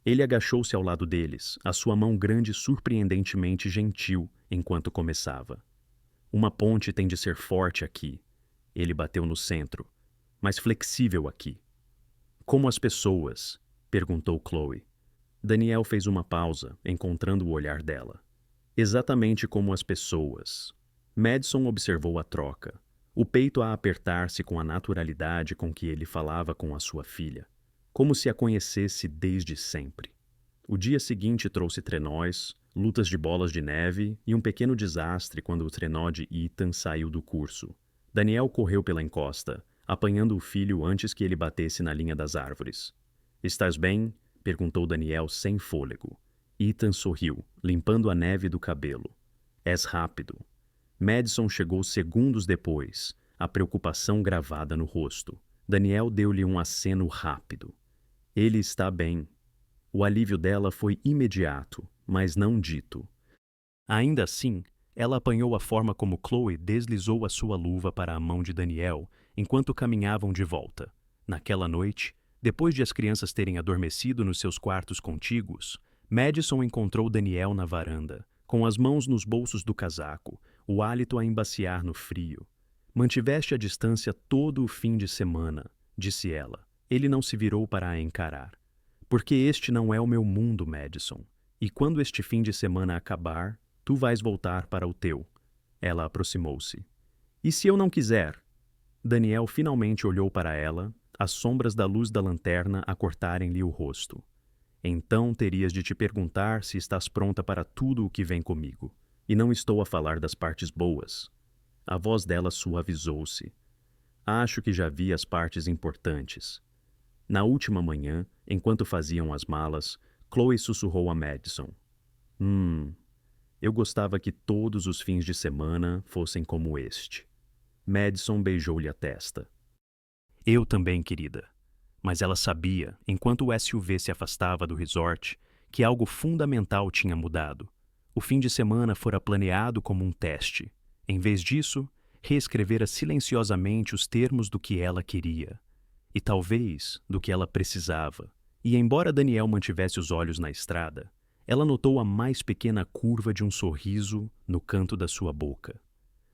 Ele agachou-se ao lado deles, a sua mão grande surpreendentemente gentil, enquanto começava. Uma ponte tem de ser forte aqui. Ele bateu no centro. Mas flexível aqui. Como as pessoas? Perguntou Chloe. Daniel fez uma pausa, encontrando o olhar dela. Exatamente como as pessoas. Madison observou a troca, o peito a apertar-se com a naturalidade com que ele falava com a sua filha, como se a conhecesse desde sempre. O dia seguinte trouxe trenós, lutas de bolas de neve e um pequeno desastre quando o trenó de Ethan saiu do curso. Daniel correu pela encosta, apanhando o filho antes que ele batesse na linha das árvores. Estás bem? Perguntou Daniel sem fôlego. Ethan sorriu, limpando a neve do cabelo. És rápido. Madison chegou segundos depois, a preocupação gravada no rosto. Daniel deu-lhe um aceno rápido. Ele está bem. O alívio dela foi imediato, mas não dito. Ainda assim, ela apanhou a forma como Chloe deslizou a sua luva para a mão de Daniel enquanto caminhavam de volta. Naquela noite, depois de as crianças terem adormecido nos seus quartos contíguos, Madison encontrou Daniel na varanda, com as mãos nos bolsos do casaco, o hálito a embaciar no frio. Mantiveste a distância todo o fim de semana, disse ela. Ele não se virou para a encarar. Porque este não é o meu mundo, Madison. E quando este fim de semana acabar, tu vais voltar para o teu. Ela aproximou-se. E se eu não quiser? Daniel finalmente olhou para ela, as sombras da luz da lanterna a cortarem-lhe o rosto. Então terias de te perguntar se estás pronta para tudo o que vem comigo. E não estou a falar das partes boas. A voz dela suavizou-se. Acho que já vi as partes importantes. Na última manhã, enquanto faziam as malas, Chloe sussurrou a Madison. Eu gostava que todos os fins de semana fossem como este. Madison beijou-lhe a testa. Eu também, querida. Mas ela sabia, enquanto o SUV se afastava do resort, que algo fundamental tinha mudado. O fim de semana fora planeado como um teste. Em vez disso, reescrevera silenciosamente os termos do que ela queria. E talvez do que ela precisava. E embora Daniel mantivesse os olhos na estrada, ela notou a mais pequena curva de um sorriso no canto da sua boca.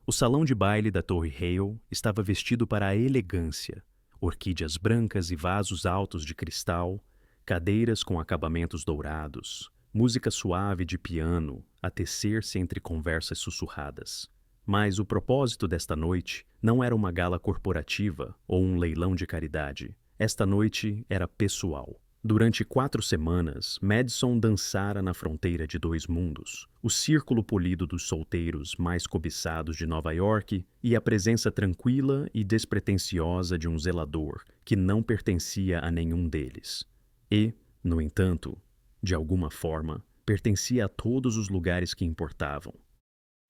O salão de baile da Torre Hale estava vestido para a elegância. Orquídeas brancas e vasos altos de cristal, cadeiras com acabamentos dourados, música suave de piano a tecer-se entre conversas sussurradas. Mas o propósito desta noite não era uma gala corporativa ou um leilão de caridade. Esta noite era pessoal. Durante 4 semanas, Madison dançara na fronteira de 2 mundos, o círculo polido dos solteiros mais cobiçados de Nova York e a presença tranquila e despretensiosa de um zelador que não pertencia a nenhum deles. E, no entanto, de alguma forma, pertencia a todos os lugares que importavam.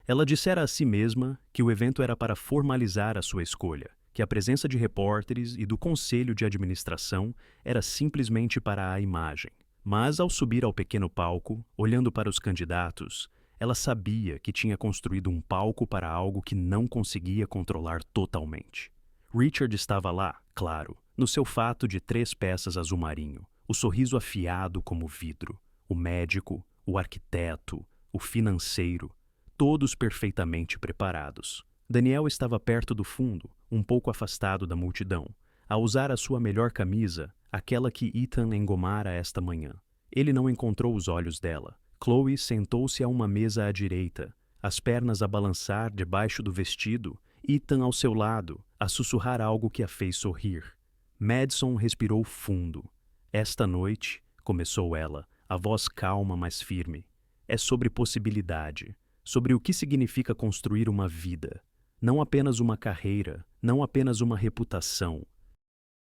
Ela dissera a si mesma que o evento era para formalizar a sua escolha, que a presença de repórteres e do conselho de administração era simplesmente para a imagem. Mas, ao subir ao pequeno palco, olhando para os candidatos, ela sabia que tinha construído um palco para algo que não conseguia controlar totalmente. Richard estava lá, claro, no seu fato de 3 peças azul marinho, o sorriso afiado como vidro, o médico, o arquiteto, o financeiro, todos perfeitamente preparados. Daniel estava perto do fundo, um pouco afastado da multidão, a usar a sua melhor camisa, aquela que Ethan engomara esta manhã. Ele não encontrou os olhos dela. Chloe sentou-se a uma mesa à direita, as pernas a balançar debaixo do vestido, Ethan ao seu lado, a sussurrar algo que a fez sorrir. Madison respirou fundo. Esta noite, começou ela, a voz calma mas firme, é sobre possibilidade. Sobre o que significa construir uma vida, não apenas uma carreira, não apenas uma reputação,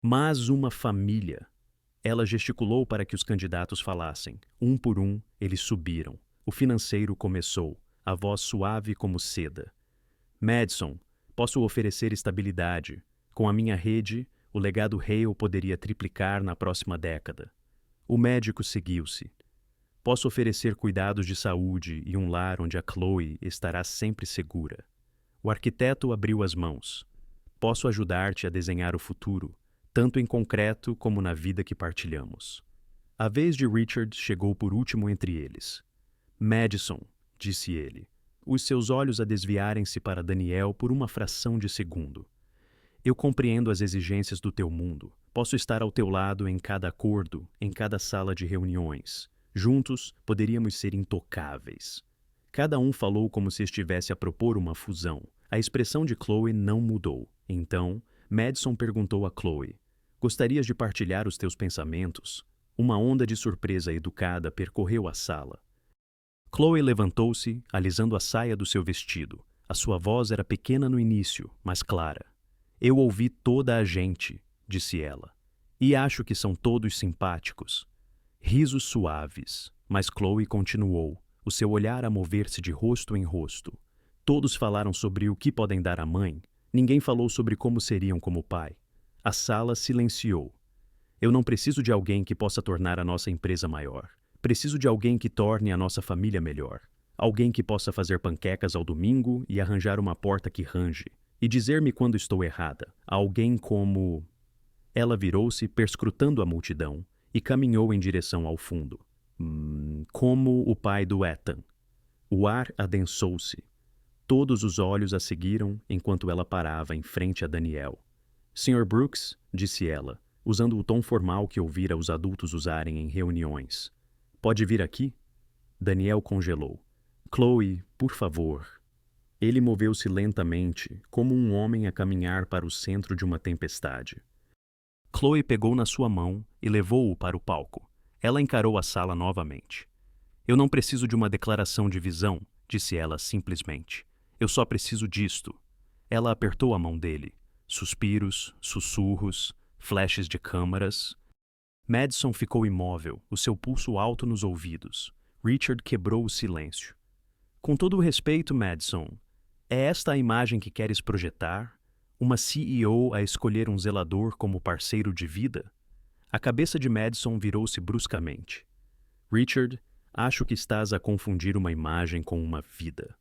mas uma família. Ela gesticulou para que os candidatos falassem. Um por um, eles subiram. O financeiro começou, a voz suave como seda. Madison, posso oferecer estabilidade. Com a minha rede, o legado Hale poderia triplicar na próxima década. O médico seguiu-se. Posso oferecer cuidados de saúde e um lar onde a Chloe estará sempre segura. O arquiteto abriu as mãos. Posso ajudar-te a desenhar o futuro, tanto em concreto como na vida que partilhamos. A vez de Richard chegou por último entre eles. Madison, disse ele, os seus olhos a desviarem-se para Daniel por uma fração de segundo. Eu compreendo as exigências do teu mundo. Posso estar ao teu lado em cada acordo, em cada sala de reuniões. Juntos, poderíamos ser intocáveis. Cada um falou como se estivesse a propor uma fusão. A expressão de Chloe não mudou. Então, Madison perguntou a Chloe, gostarias de partilhar os teus pensamentos? Uma onda de surpresa educada percorreu a sala. Chloe levantou-se, alisando a saia do seu vestido. A sua voz era pequena no início, mas clara. Eu ouvi toda a gente, disse ela, e acho que são todos simpáticos. Risos suaves, mas Chloe continuou, o seu olhar a mover-se de rosto em rosto. Todos falaram sobre o que podem dar à mãe, ninguém falou sobre como seriam como pai. A sala silenciou. Eu não preciso de alguém que possa tornar a nossa empresa maior. Preciso de alguém que torne a nossa família melhor. Alguém que possa fazer panquecas ao domingo e arranjar uma porta que range. E dizer-me quando estou errada. Alguém como... Ela virou-se, perscrutando a multidão, e caminhou em direção ao fundo. Como o pai do Ethan. O ar adensou-se. Todos os olhos a seguiram enquanto ela parava em frente a Daniel. Sr. Brooks, disse ela, usando o tom formal que ouvira os adultos usarem em reuniões. Pode vir aqui? Daniel congelou. Chloe, por favor. Ele moveu-se lentamente, como um homem a caminhar para o centro de uma tempestade. Chloe pegou na sua mão e levou-o para o palco. Ela encarou a sala novamente. Eu não preciso de uma declaração de visão, disse ela simplesmente. Eu só preciso disto. Ela apertou a mão dele. Suspiros, sussurros, flashes de câmaras. Madison ficou imóvel, o seu pulso alto nos ouvidos. Richard quebrou o silêncio. Com todo o respeito, Madison, é esta a imagem que queres projetar? Uma CEO a escolher um zelador como parceiro de vida? A cabeça de Madison virou-se bruscamente. Richard, acho que estás a confundir uma imagem com uma vida.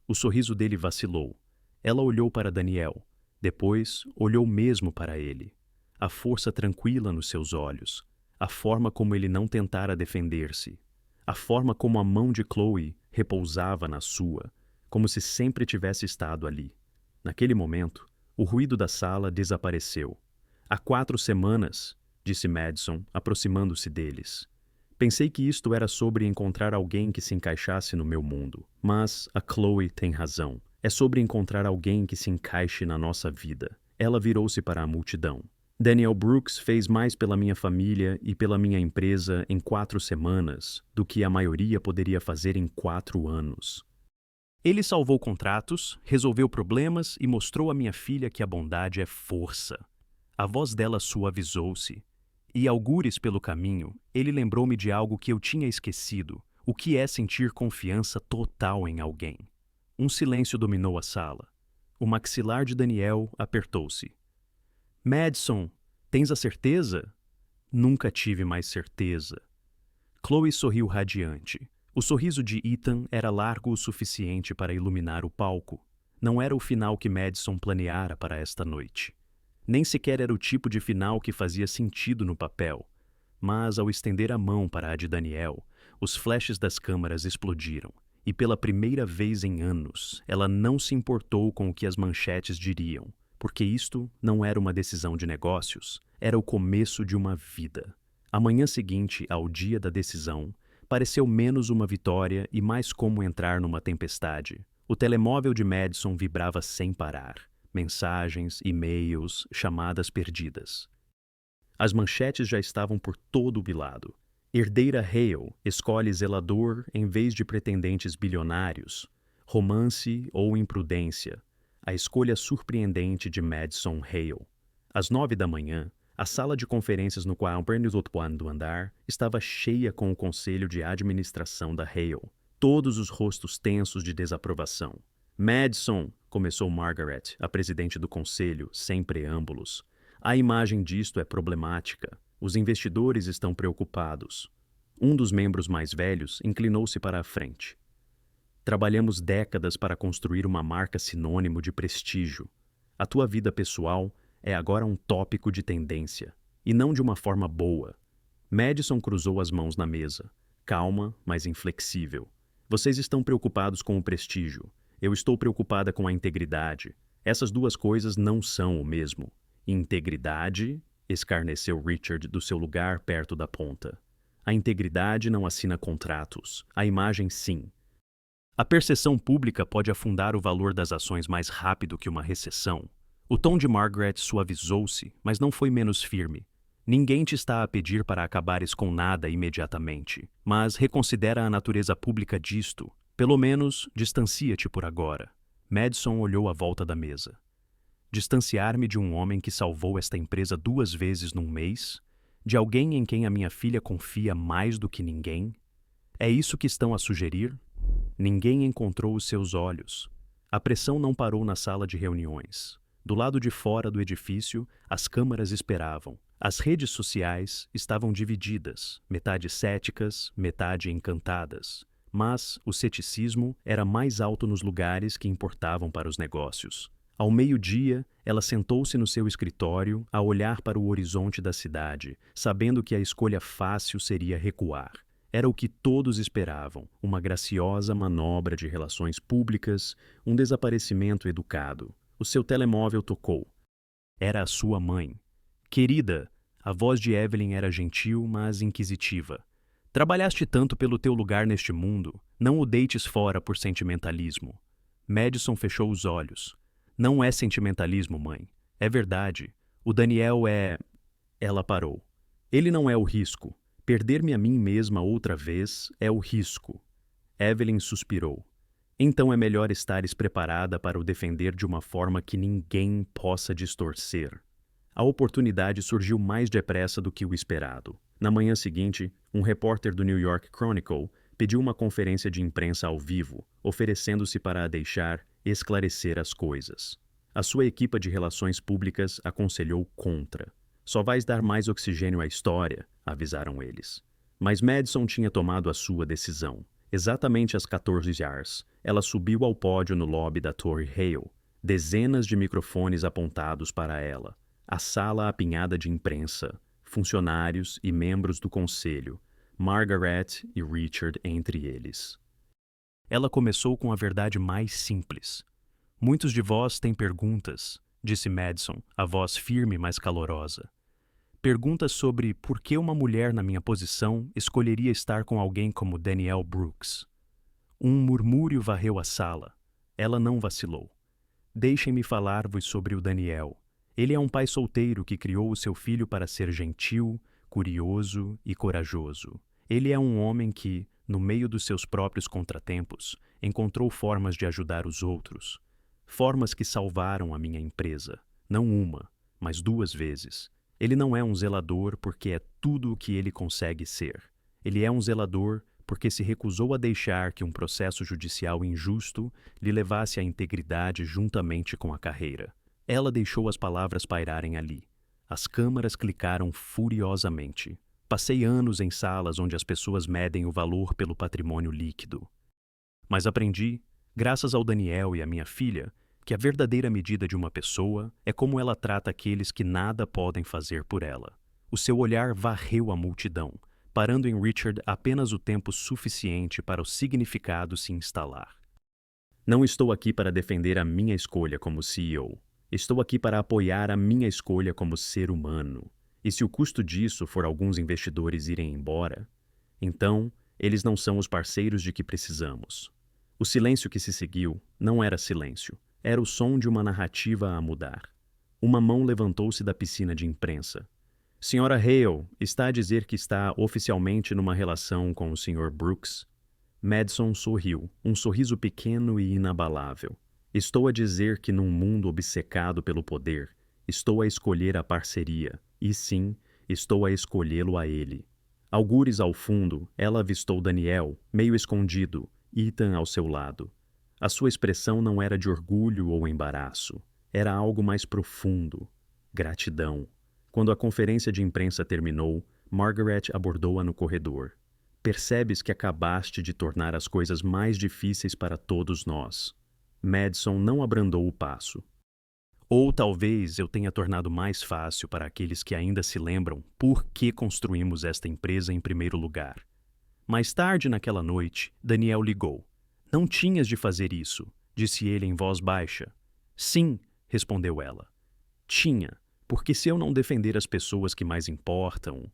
O sorriso dele vacilou. Ela olhou para Daniel. Depois, olhou mesmo para ele. A força tranquila nos seus olhos. A forma como ele não tentara defender-se. A forma como a mão de Chloe repousava na sua, como se sempre tivesse estado ali. Naquele momento, o ruído da sala desapareceu. Há 4 semanas, disse Madison, aproximando-se deles. Pensei que isto era sobre encontrar alguém que se encaixasse no meu mundo. Mas a Chloe tem razão. É sobre encontrar alguém que se encaixe na nossa vida. Ela virou-se para a multidão. Daniel Brooks fez mais pela minha família e pela minha empresa em 4 semanas do que a maioria poderia fazer em 4 anos. Ele salvou contratos, resolveu problemas e mostrou à minha filha que a bondade é força. A voz dela suavizou-se. E algures pelo caminho, ele lembrou-me de algo que eu tinha esquecido, o que é sentir confiança total em alguém. Um silêncio dominou a sala. O maxilar de Daniel apertou-se. Madison, tens a certeza? Nunca tive mais certeza. Chloe sorriu radiante. O sorriso de Ethan era largo o suficiente para iluminar o palco. Não era o final que Madison planeara para esta noite. Nem sequer era o tipo de final que fazia sentido no papel. Mas, ao estender a mão para a de Daniel, os flashes das câmaras explodiram. E pela primeira vez em anos, ela não se importou com o que as manchetes diriam. Porque isto não era uma decisão de negócios, era o começo de uma vida. A manhã seguinte ao dia da decisão, pareceu menos uma vitória e mais como entrar numa tempestade. O telemóvel de Madison vibrava sem parar. Mensagens, e-mails, chamadas perdidas. As manchetes já estavam por todo o lado. Herdeira Hale escolhe zelador em vez de pretendentes bilionários. Romance ou imprudência. A escolha surpreendente de Madison Hale. Às 9 da manhã, a sala de conferências no qual do andar estava cheia com o conselho de administração da Hale. Todos os rostos tensos de desaprovação. Madison, começou Margaret, a presidente do conselho, sem preâmbulos. A imagem disto é problemática. Os investidores estão preocupados. Um dos membros mais velhos inclinou-se para a frente. Trabalhamos décadas para construir uma marca sinônimo de prestígio. A tua vida pessoal é agora um tópico de tendência, e não de uma forma boa. Madison cruzou as mãos na mesa, calma, mas inflexível. Vocês estão preocupados com o prestígio. Eu estou preocupada com a integridade. Essas duas coisas não são o mesmo. Integridade, escarneceu Richard do seu lugar perto da ponta. A integridade não assina contratos. A imagem, sim. A percepção pública pode afundar o valor das ações mais rápido que uma recessão. O tom de Margaret suavizou-se, mas não foi menos firme. Ninguém te está a pedir para acabares com nada imediatamente, mas reconsidera a natureza pública disto. Pelo menos, distancia-te por agora. Madison olhou à volta da mesa. Distanciar-me de um homem que salvou esta empresa 2 vezes num mês? De alguém em quem a minha filha confia mais do que ninguém? É isso que estão a sugerir? Ninguém encontrou os seus olhos. A pressão não parou na sala de reuniões. Do lado de fora do edifício, as câmaras esperavam. As redes sociais estavam divididas, metade céticas, metade encantadas. Mas o ceticismo era mais alto nos lugares que importavam para os negócios. Ao meio-dia, ela sentou-se no seu escritório a olhar para o horizonte da cidade, sabendo que a escolha fácil seria recuar. Era o que todos esperavam, uma graciosa manobra de relações públicas, um desaparecimento educado. O seu telemóvel tocou. Era a sua mãe. Querida, a voz de Evelyn era gentil, mas inquisitiva. Trabalhaste tanto pelo teu lugar neste mundo, não o deites fora por sentimentalismo. Madison fechou os olhos. Não é sentimentalismo, mãe. É verdade. O Daniel é... Ela parou. Ele não é o risco. Perder-me a mim mesma outra vez é o risco. Evelyn suspirou. Então é melhor estares preparada para o defender de uma forma que ninguém possa distorcer. A oportunidade surgiu mais depressa do que o esperado. Na manhã seguinte, um repórter do New York Chronicle pediu uma conferência de imprensa ao vivo, oferecendo-se para a deixar esclarecer as coisas. A sua equipa de relações públicas aconselhou contra. Só vais dar mais oxigênio à história, avisaram eles. Mas Madison tinha tomado a sua decisão. Exatamente às 14 horas, ela subiu ao pódio no lobby da Torre Hale, dezenas de microfones apontados para ela. A sala apinhada de imprensa, funcionários e membros do conselho, Margaret e Richard entre eles. Ela começou com a verdade mais simples. Muitos de vós têm perguntas, disse Madison, a voz firme mas calorosa. Perguntas sobre por que uma mulher na minha posição escolheria estar com alguém como Daniel Brooks. Um murmúrio varreu a sala. Ela não vacilou. Deixem-me falar-vos sobre o Daniel. Ele é um pai solteiro que criou o seu filho para ser gentil, curioso e corajoso. Ele é um homem que, no meio dos seus próprios contratempos, encontrou formas de ajudar os outros. Formas que salvaram a minha empresa. Não uma, mas 2 vezes. Ele não é um zelador porque é tudo o que ele consegue ser. Ele é um zelador porque se recusou a deixar que um processo judicial injusto lhe levasse à integridade juntamente com a carreira. Ela deixou as palavras pairarem ali. As câmaras clicaram furiosamente. Passei anos em salas onde as pessoas medem o valor pelo patrimônio líquido. Mas aprendi, graças ao Daniel e à minha filha, que a verdadeira medida de uma pessoa é como ela trata aqueles que nada podem fazer por ela. O seu olhar varreu a multidão, parando em Richard apenas o tempo suficiente para o significado se instalar. Não estou aqui para defender a minha escolha como CEO. Estou aqui para apoiar a minha escolha como ser humano. E se o custo disso for alguns investidores irem embora, então eles não são os parceiros de que precisamos. O silêncio que se seguiu não era silêncio. Era o som de uma narrativa a mudar. Uma mão levantou-se da piscina de imprensa. Senhora Hale, está a dizer que está oficialmente numa relação com o Sr. Brooks? Madison sorriu, um sorriso pequeno e inabalável. Estou a dizer que num mundo obcecado pelo poder, estou a escolher a parceria, e sim, estou a escolhê-lo a ele. Algures ao fundo, ela avistou Daniel, meio escondido, Ethan ao seu lado. A sua expressão não era de orgulho ou embaraço. Era algo mais profundo. Gratidão. Quando a conferência de imprensa terminou, Margaret abordou-a no corredor. Percebes que acabaste de tornar as coisas mais difíceis para todos nós. Madison não abrandou o passo. Ou talvez eu tenha tornado mais fácil para aqueles que ainda se lembram por que construímos esta empresa em primeiro lugar. Mais tarde naquela noite, Daniel ligou. Não tinhas de fazer isso, disse ele em voz baixa. Sim, respondeu ela. Tinha, porque se eu não defender as pessoas que mais importam,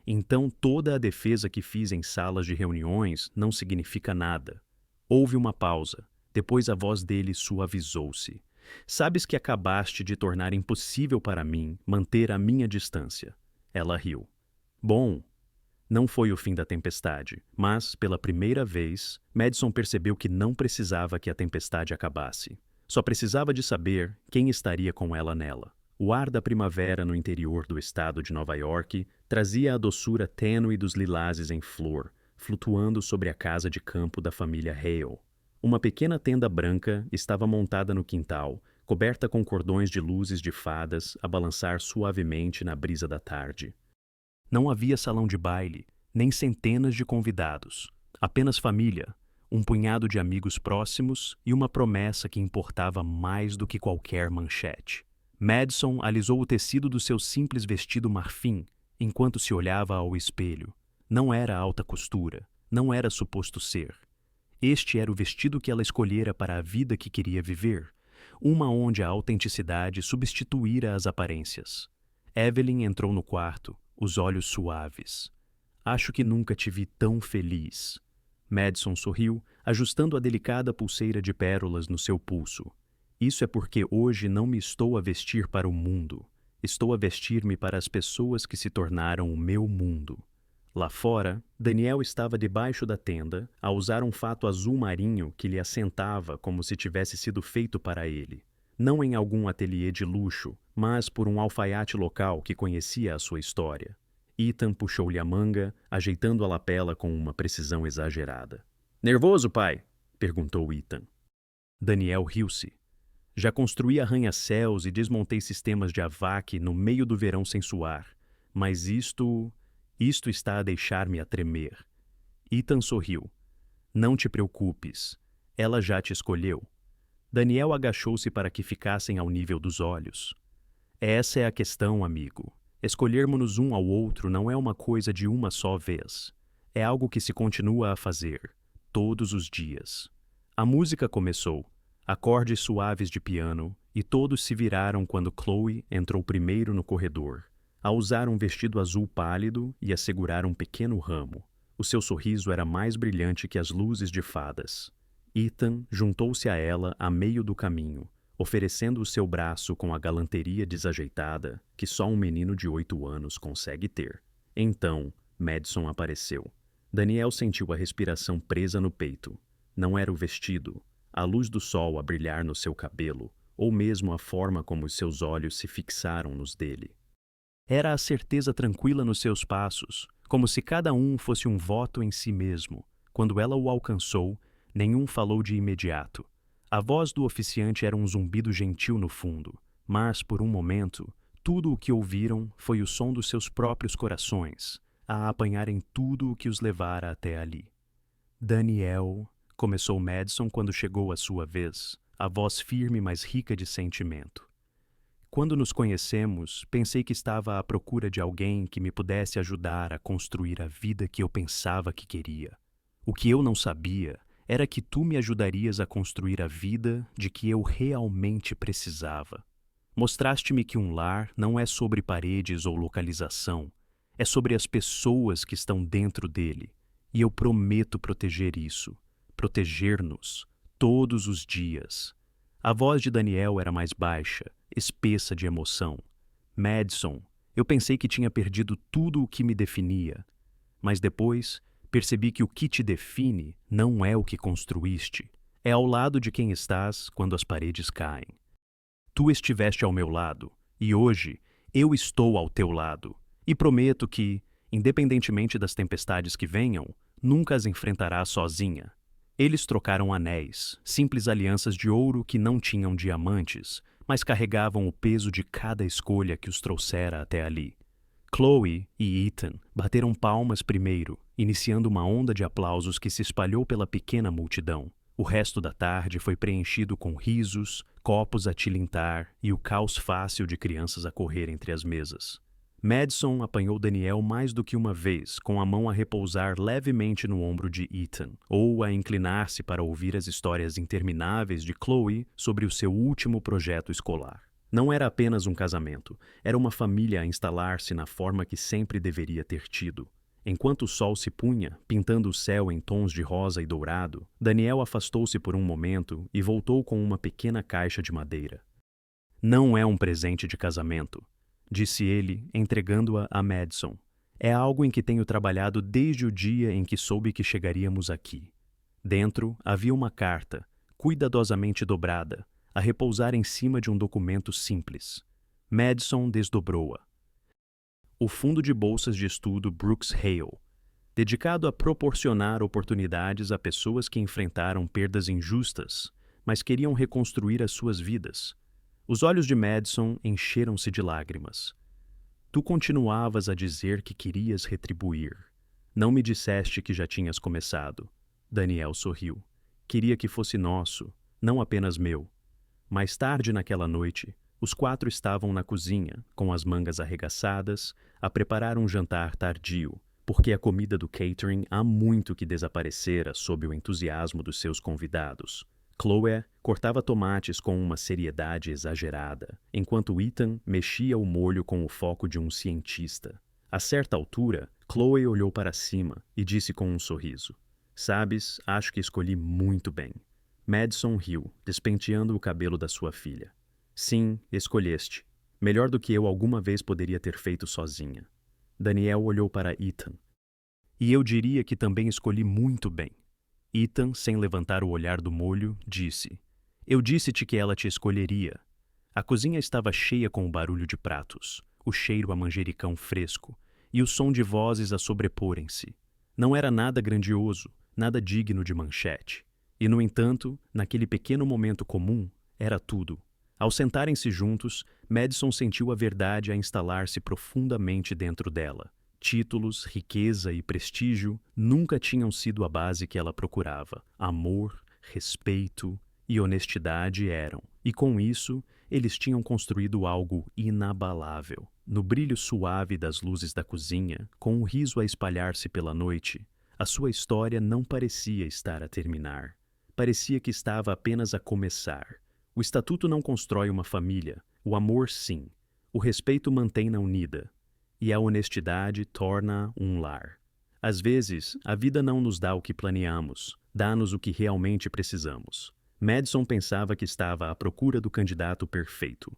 então toda a defesa que fiz em salas de reuniões não significa nada. Houve uma pausa, depois a voz dele suavizou-se. Sabes que acabaste de tornar impossível para mim manter a minha distância. Ela riu. Bom, não foi o fim da tempestade, mas, pela primeira vez, Madison percebeu que não precisava que a tempestade acabasse. Só precisava de saber quem estaria com ela nela. O ar da primavera no interior do estado de Nova York trazia a doçura tênue dos lilazes em flor, flutuando sobre a casa de campo da família Hale. Uma pequena tenda branca estava montada no quintal, coberta com cordões de luzes de fadas a balançar suavemente na brisa da tarde. Não havia salão de baile, nem centenas de convidados. Apenas família, um punhado de amigos próximos e uma promessa que importava mais do que qualquer manchete. Madison alisou o tecido do seu simples vestido marfim enquanto se olhava ao espelho. Não era alta costura, não era suposto ser. Este era o vestido que ela escolhera para a vida que queria viver, uma onde a autenticidade substituíra as aparências. Evelyn entrou no quarto, os olhos suaves. Acho que nunca te vi tão feliz. Madison sorriu, ajustando a delicada pulseira de pérolas no seu pulso. Isso é porque hoje não me estou a vestir para o mundo. Estou a vestir-me para as pessoas que se tornaram o meu mundo. Lá fora, Daniel estava debaixo da tenda, a usar um fato azul marinho que lhe assentava como se tivesse sido feito para ele. Não em algum ateliê de luxo, mas por um alfaiate local que conhecia a sua história. Ethan puxou-lhe a manga, ajeitando a lapela com uma precisão exagerada. Nervoso, pai? Perguntou Ethan. Daniel riu-se. Já construí arranha-céus e desmontei sistemas de AVAC no meio do verão sem suar, mas isto está a deixar-me a tremer. Ethan sorriu. Não te preocupes. Ela já te escolheu. Daniel agachou-se para que ficassem ao nível dos olhos. Essa é a questão, amigo. Escolhermos-nos um ao outro não é uma coisa de uma só vez. É algo que se continua a fazer, todos os dias. A música começou, acordes suaves de piano, e todos se viraram quando Chloe entrou primeiro no corredor, a usar um vestido azul pálido e a segurar um pequeno ramo. O seu sorriso era mais brilhante que as luzes de fadas. Ethan juntou-se a ela a meio do caminho, oferecendo o seu braço com a galanteria desajeitada que só um menino de 8 anos consegue ter. Então, Madison apareceu. Daniel sentiu a respiração presa no peito. Não era o vestido, a luz do sol a brilhar no seu cabelo, ou mesmo a forma como os seus olhos se fixaram nos dele. Era a certeza tranquila nos seus passos, como se cada um fosse um voto em si mesmo. Quando ela o alcançou, nenhum falou de imediato. A voz do oficiante era um zumbido gentil no fundo, mas, por um momento, tudo o que ouviram foi o som dos seus próprios corações, a apanharem tudo o que os levara até ali. Daniel, começou Madison quando chegou a sua vez, a voz firme mas rica de sentimento. Quando nos conhecemos, pensei que estava à procura de alguém que me pudesse ajudar a construir a vida que eu pensava que queria. O que eu não sabia era que tu me ajudarias a construir a vida de que eu realmente precisava. Mostraste-me que um lar não é sobre paredes ou localização, é sobre as pessoas que estão dentro dele, e eu prometo proteger isso, proteger-nos, todos os dias. A voz de Daniel era mais baixa, espessa de emoção. Madison, eu pensei que tinha perdido tudo o que me definia, mas depois percebi que o que te define não é o que construíste, é ao lado de quem estás quando as paredes caem. Tu estiveste ao meu lado, e hoje eu estou ao teu lado, e prometo que, independentemente das tempestades que venham, nunca as enfrentarás sozinha. Eles trocaram anéis, simples alianças de ouro que não tinham diamantes, mas carregavam o peso de cada escolha que os trouxera até ali. Chloe e Ethan bateram palmas primeiro, iniciando uma onda de aplausos que se espalhou pela pequena multidão. O resto da tarde foi preenchido com risos, copos a tilintar e o caos fácil de crianças a correr entre as mesas. Madison apanhou Daniel mais do que uma vez, com a mão a repousar levemente no ombro de Ethan, ou a inclinar-se para ouvir as histórias intermináveis de Chloe sobre o seu último projeto escolar. Não era apenas um casamento, era uma família a instalar-se na forma que sempre deveria ter tido. Enquanto o sol se punha, pintando o céu em tons de rosa e dourado, Daniel afastou-se por um momento e voltou com uma pequena caixa de madeira. Não é um presente de casamento, disse ele, entregando-a a Madison. É algo em que tenho trabalhado desde o dia em que soube que chegaríamos aqui. Dentro havia uma carta, cuidadosamente dobrada, a repousar em cima de um documento simples. Madison desdobrou-a. O Fundo de Bolsas de Estudo Brooks Hale, dedicado a proporcionar oportunidades a pessoas que enfrentaram perdas injustas, mas queriam reconstruir as suas vidas. Os olhos de Madison encheram-se de lágrimas. Tu continuavas a dizer que querias retribuir. Não me disseste que já tinhas começado. Daniel sorriu. Queria que fosse nosso, não apenas meu. Mais tarde naquela noite, os quatro estavam na cozinha, com as mangas arregaçadas, a preparar um jantar tardio, porque a comida do catering há muito que desaparecera sob o entusiasmo dos seus convidados. Chloe cortava tomates com uma seriedade exagerada, enquanto Ethan mexia o molho com o foco de um cientista. A certa altura, Chloe olhou para cima e disse com um sorriso: "Sabes, acho que escolhi muito bem." Madison riu, despenteando o cabelo da sua filha. "Sim, escolheste. Melhor do que eu alguma vez poderia ter feito sozinha." Daniel olhou para Ethan. "E eu diria que também escolhi muito bem." Ethan, sem levantar o olhar do molho, disse: "Eu disse-te que ela te escolheria." A cozinha estava cheia com o barulho de pratos, o cheiro a manjericão fresco e o som de vozes a sobreporem-se. Não era nada grandioso, nada digno de manchete. E, no entanto, naquele pequeno momento comum, era tudo. Ao sentarem-se juntos, Madison sentiu a verdade a instalar-se profundamente dentro dela. Títulos, riqueza e prestígio nunca tinham sido a base que ela procurava. Amor, respeito e honestidade eram. E com isso, eles tinham construído algo inabalável. No brilho suave das luzes da cozinha, com um riso a espalhar-se pela noite, a sua história não parecia estar a terminar. Parecia que estava apenas a começar. O estatuto não constrói uma família, o amor sim. O respeito mantém-na unida. E a honestidade torna um lar. Às vezes, a vida não nos dá o que planeamos, dá-nos o que realmente precisamos. Madison pensava que estava à procura do candidato perfeito.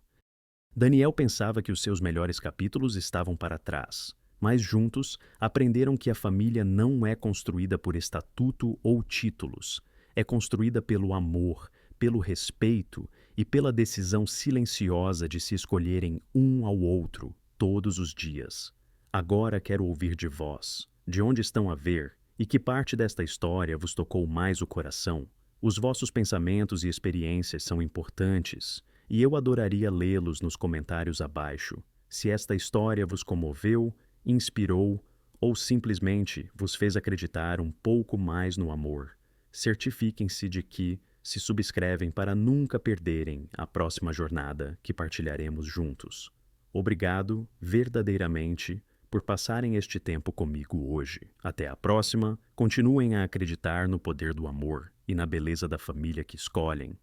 Daniel pensava que os seus melhores capítulos estavam para trás, mas juntos aprenderam que a família não é construída por estatuto ou títulos. É construída pelo amor, pelo respeito e pela decisão silenciosa de se escolherem um ao outro todos os dias. Agora quero ouvir de vós, de onde estão a ver, e que parte desta história vos tocou mais o coração. Os vossos pensamentos e experiências são importantes, e eu adoraria lê-los nos comentários abaixo. Se esta história vos comoveu, inspirou ou simplesmente vos fez acreditar um pouco mais no amor, certifiquem-se de que se subscrevem para nunca perderem a próxima jornada que partilharemos juntos. Obrigado, verdadeiramente, por passarem este tempo comigo hoje. Até a próxima, continuem a acreditar no poder do amor e na beleza da família que escolhem.